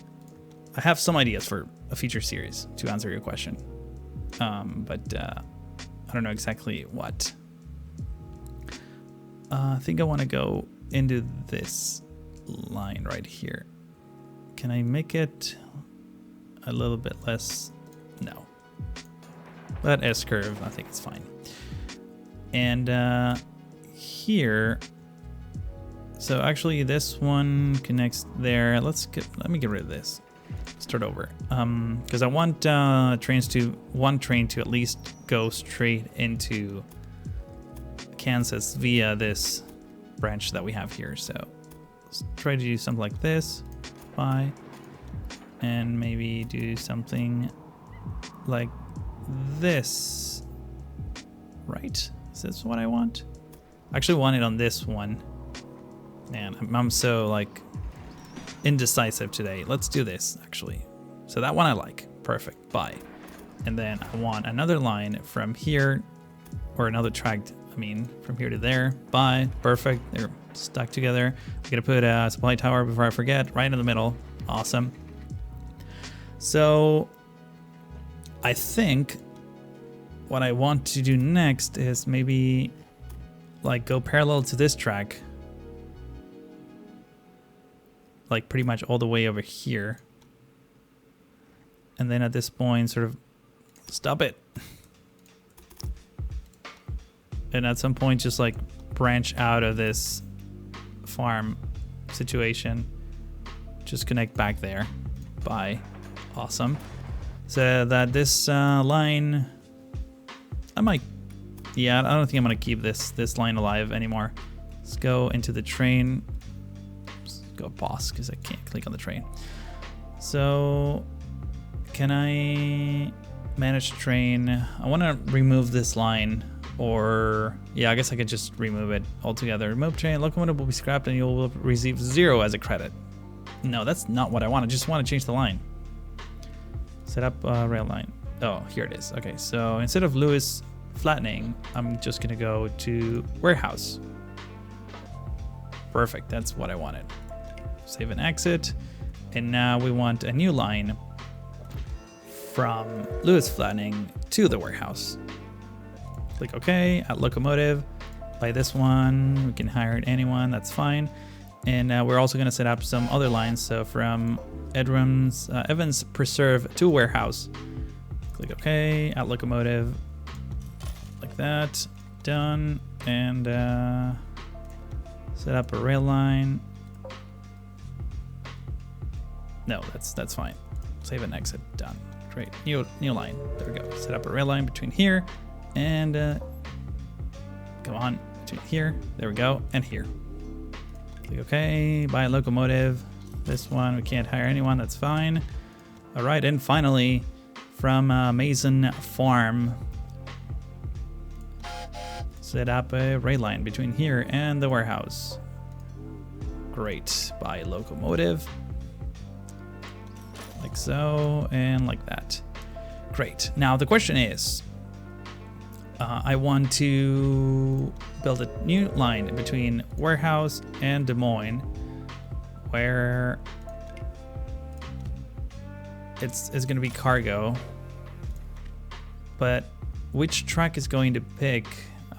I have some ideas for a feature series to answer your question, but I don't know exactly what. I think I want to go into this line right here. Can I make it a little bit less? No. That S-curve, I think it's fine. And here, so actually this one connects there. Let me get rid of this. Start over. Because I want one train to at least go straight into Kansas via this branch that we have here. So let's try to do something like this. Bye. And maybe do something like this. Right? Is this what I want? I actually want it on this one. Man, I'm so like indecisive today. Let's do this actually. So that one I like. Perfect. Bye. And then I want another line from here, or another track, I mean, from here to there. Bye. Perfect. They're stuck together. I'm gonna put a supply tower before I forget, right in the middle. Awesome. So I think what I want to do next is maybe like go parallel to this track, like pretty much all the way over here. And then at this point, sort of stop it. And at some point, just like branch out of this farm situation. Just connect back there. Bye. Awesome. So that this line, I might, yeah, I don't think I'm gonna keep this line alive anymore. Let's go into the train. Let's go pause because I can't click on the train. So can I manage train? I want to remove this line, or yeah, I guess I could just remove it altogether. Remove train, locomotive will be scrapped and you'll receive 0 as a credit. No, that's not what I want. I just want to change the line. Set up rail line. Oh, here it is. Okay, so instead of Lewis flattening, I'm just gonna go to warehouse. Perfect, that's what I wanted. Save and exit. And now we want a new line from Lewis flattening to the warehouse. Click OK, at locomotive. By this one, we can hire anyone, that's fine. And we're also gonna set up some other lines. So from Evans Preserve to warehouse. Click OK, at locomotive. Like that, done. And set up a rail line. No, that's fine. Save and exit, done. Great, new line, there we go. Set up a rail line between here and go on between here, there we go, and here. Click OK, buy a locomotive. This one, we can't hire anyone, that's fine. All right, and finally, from Mason Farm, set up a rail line between here and the warehouse. Great. By locomotive. Like so, and like that. Great. Now the question is, I want to build a new line between Warehouse and Des Moines, where it's going to be cargo. But which track is going to pick?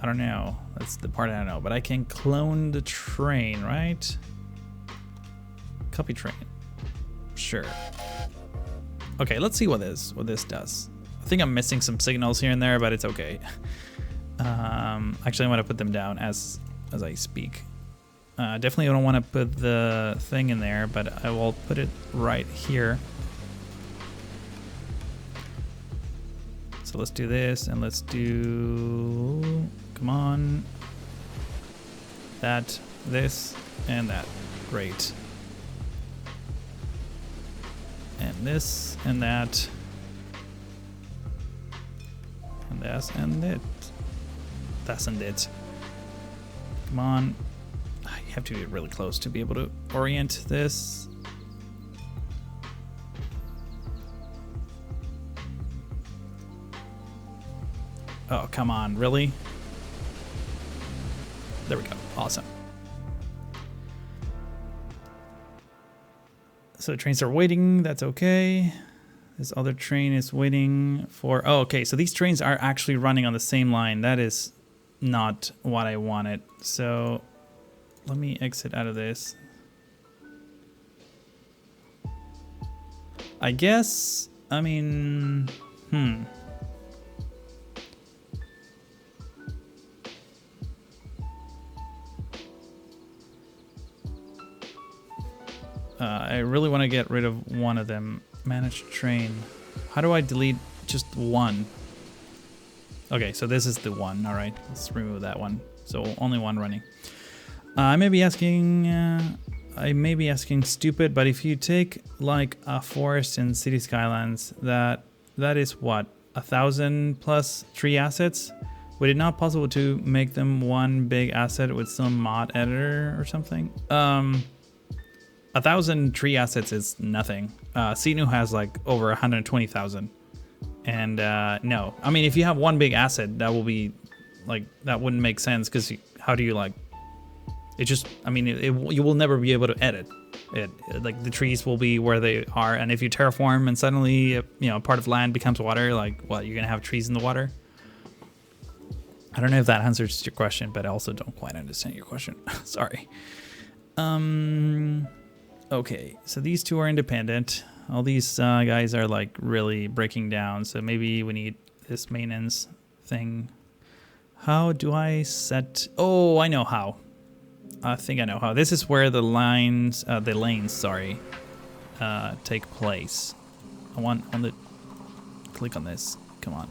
I don't know. That's the part I don't know. But I can clone the train, right? Copy train. Sure. Okay, let's see what this does. I think I'm missing some signals here and there, but it's okay. Actually, I want to put them down as I speak. Definitely don't want to put the thing in there, but I will put it right here. So let's do this, and let's do, come on, that, this, and that. Great. And this, and that, and this, and it. That's and it. Come on. You have to be really close to be able to orient this. Oh, come on, really? There we go, awesome. So trains are waiting, that's okay. This other train is waiting for, oh, okay, so these trains are actually running on the same line. That is not what I wanted. So let me exit out of this. I guess, I mean, I really want to get rid of one of them. Manage train. How do I delete just one? Okay, so this is the one. All right, let's remove that one. So only one running. I may be asking stupid, but if you take like a forest in City Skylines, that is what, 1,000 plus tree assets? Would it not possible to make them one big asset with some mod editor or something? 1,000 tree assets is nothing. Sinu has like over 120,000. And no, I mean, if you have one big asset, that will be like, that wouldn't make sense, because how do you like, it just, I mean, you will never be able to edit it. Like the trees will be where they are. And if you terraform and suddenly, you know, part of land becomes water, like what, you're gonna have trees in the water? I don't know if that answers your question, but I also don't quite understand your question. Sorry. Okay, so these two are independent. All these guys are like really breaking down, so maybe we need this maintenance thing. How do I set? Oh, I know how. I think I know how. This is where the lanes, sorry, take place. I want to click on this. Come on.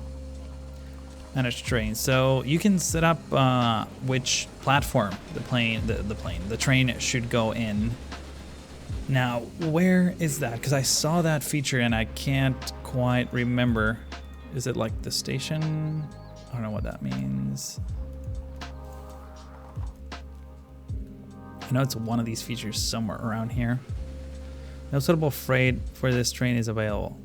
Manage train. So you can set up which platform the train should go in. Now, where is that? Because I saw that feature and I can't quite remember. Is it like the station? I don't know what that means. I know it's one of these features somewhere around here. No suitable freight for this train is available.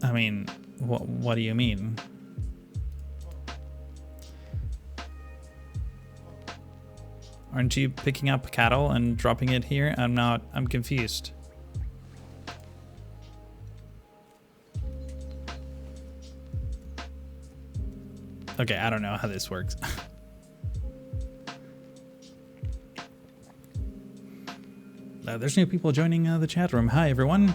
I mean, what do you mean? Aren't you picking up cattle and dropping it here? I'm confused. Okay, I don't know how this works. There's new people joining the chat room. Hi, everyone.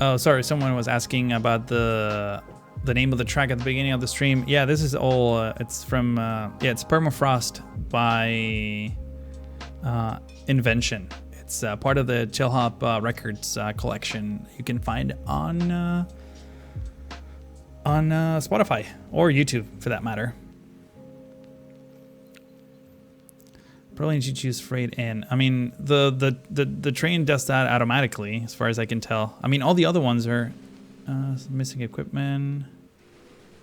Oh, sorry, someone was asking about the name of the track at the beginning of the stream. Yeah, this is all, it's from, it's Permafrost by Invention. It's part of the Chill Hop Records collection you can find on Spotify or YouTube, for that matter. Probably need to choose freight in. I mean, the train does that automatically, as far as I can tell. I mean, all the other ones are missing equipment.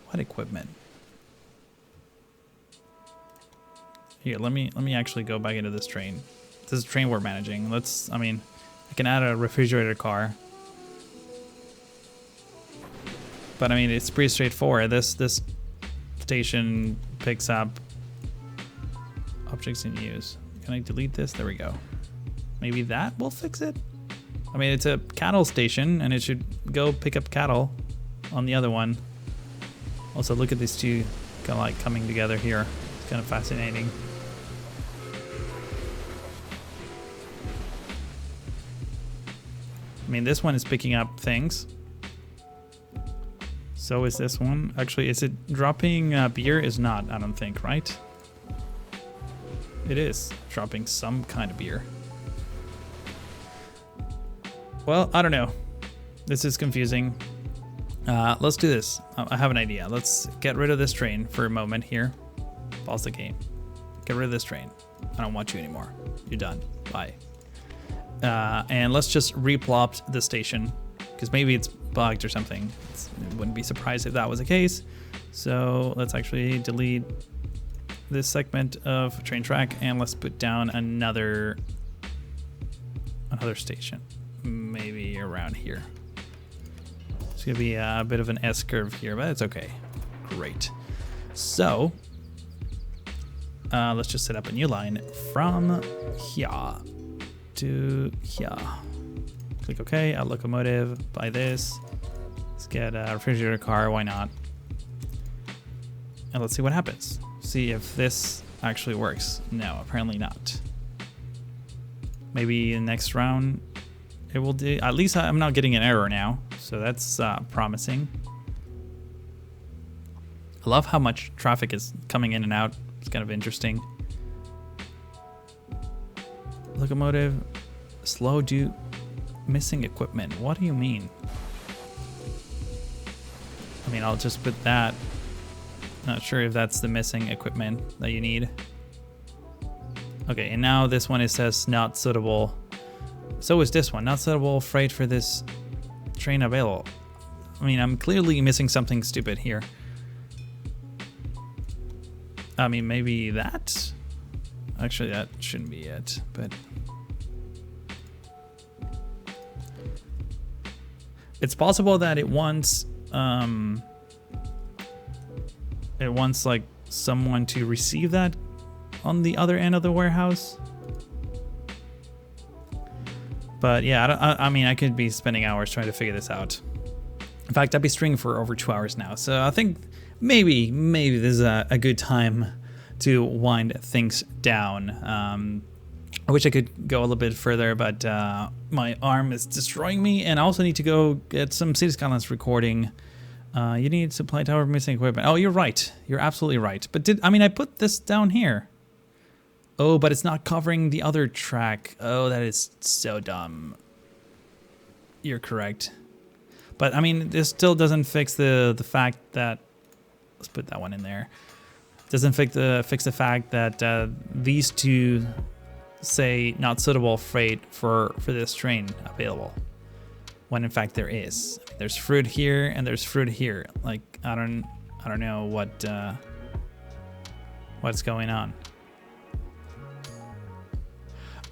What equipment? Here, let me actually go back into this train. This is a train we're managing. I mean, I can add a refrigerator car. But I mean, it's pretty straightforward. This station picks up objects in use. Can I delete this? There we go. Maybe that will fix it? I mean, it's a cattle station, and it should go pick up cattle on the other one. Also, look at these two kind of like coming together here. It's kind of fascinating. I mean, this one is picking up things. So is this one. Actually, is it dropping beer? Is not, I don't think, right? It is dropping some kind of beer. Well, I don't know. This is confusing. Let's do this. I have an idea. Let's get rid of this train for a moment here. Pause the game. Get rid of this train. I don't want you anymore. You're done. Bye. And let's just replop the station, because maybe it's bugged or something. I wouldn't be surprised if that was the case. So let's actually delete this segment of train track, and let's put down another station, maybe around here. It's gonna be a bit of an S curve here, but it's okay. Great. So let's just set up a new line from here to here. Click OK. Add locomotive. Buy this. Let's get a refrigerator car. Why not? And let's see what happens. See if this actually works. No, apparently not. Maybe in the next round it will do. At least I'm not getting an error now, so that's promising. I love how much traffic is coming in and out. It's kind of interesting. Locomotive slow due missing equipment. What do you mean? I mean, I'll just put that. Not sure if that's the missing equipment that you need. Okay, and now this one, it says not suitable. So is this one, not suitable freight for this train available. I mean, I'm clearly missing something stupid here. I mean, maybe that? Actually, that shouldn't be it, but it's possible that it wants like someone to receive that on the other end of the warehouse. But yeah, I mean, I could be spending hours trying to figure this out. In fact, I'd be streaming for over 2 hours now. So I think maybe this is a good time to wind things down. I wish I could go a little bit further, but my arm is destroying me, and I also need to go get some City Skylines recording. You need supply tower missing equipment. Oh, you're right. You're absolutely right. But I put this down here. Oh, but it's not covering the other track. Oh, that is so dumb. You're correct. But I mean, this still doesn't fix the fact that, let's put that one in there. Doesn't fix the fact that these two say not suitable freight for this train available, when in fact there is. There's fruit here and there's fruit here. Like, I don't know what's going on.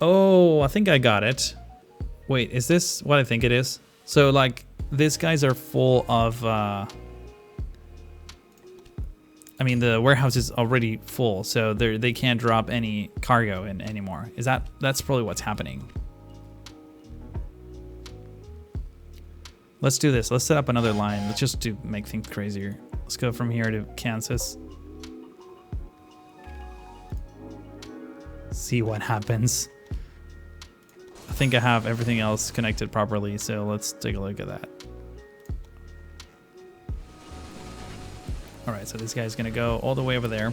Oh, I think I got it. Wait, is this what I think it is? So like, these guys are full of I mean, the warehouse is already full, so they can't drop any cargo in anymore. That's probably what's happening. Let's do this. Let's set up another line. Let's just to make things crazier. Let's go from here to Kansas. See what happens. I think I have everything else connected properly, so let's take a look at that. All right, so this guy's gonna go all the way over there.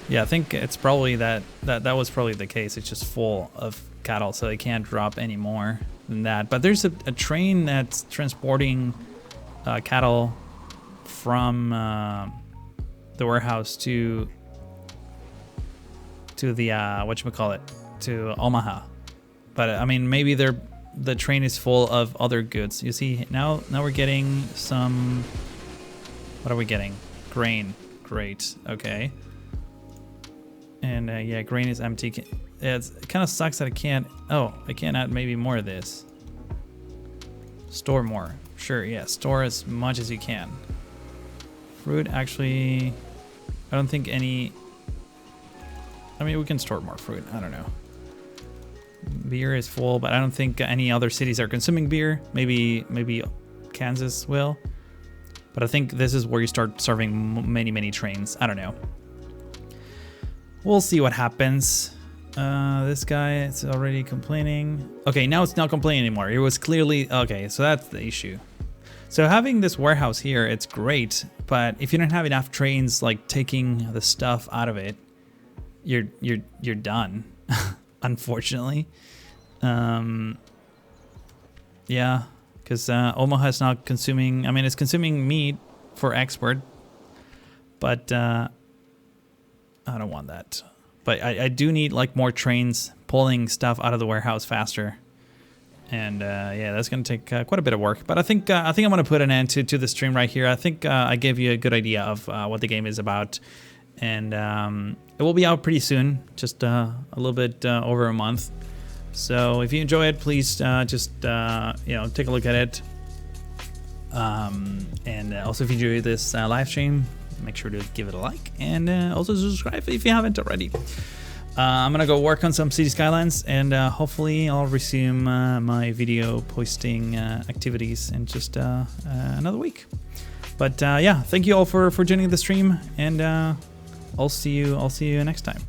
Yeah, I think it's probably that was probably the case. It's just full of cattle, so they can't drop any more than that. But there's a train that's transporting cattle from the warehouse to the whatchamacallit, to Omaha. But I mean, maybe the train is full of other goods. You see, now we're getting some. What are we getting? Grain. Great. Okay. And yeah, grain is empty. It kind of sucks that I can't. Oh, I can't add maybe more of this. Store more. Sure. Yeah. Store as much as you can. Fruit, actually, I don't think any. I mean, we can store more fruit. I don't know. Beer is full, but I don't think any other cities are consuming beer. Maybe Kansas will. But I think this is where you start serving many trains. I don't know. We'll see what happens. This guy is already complaining. Okay, now it's not complaining anymore. It was clearly okay. So that's the issue. So having this warehouse here, it's great. But if you don't have enough trains like taking the stuff out of it, you're done. Unfortunately. Yeah, because Omaha is not consuming. I mean, it's consuming meat for export, but I don't want that. But I do need like more trains pulling stuff out of the warehouse faster. And yeah, that's gonna take quite a bit of work. But I think I'm gonna put an end to the stream right here. I think I gave you a good idea of what the game is about, and it will be out pretty soon, just a little bit over a month. So if you enjoy it, please just you know, take a look at it. And also if you enjoy this live stream, make sure to give it a like, and also subscribe if you haven't already. I'm gonna go work on some city skylines, and hopefully I'll resume my video posting activities in just another week. But yeah, thank you all for joining the stream, and I'll see you next time.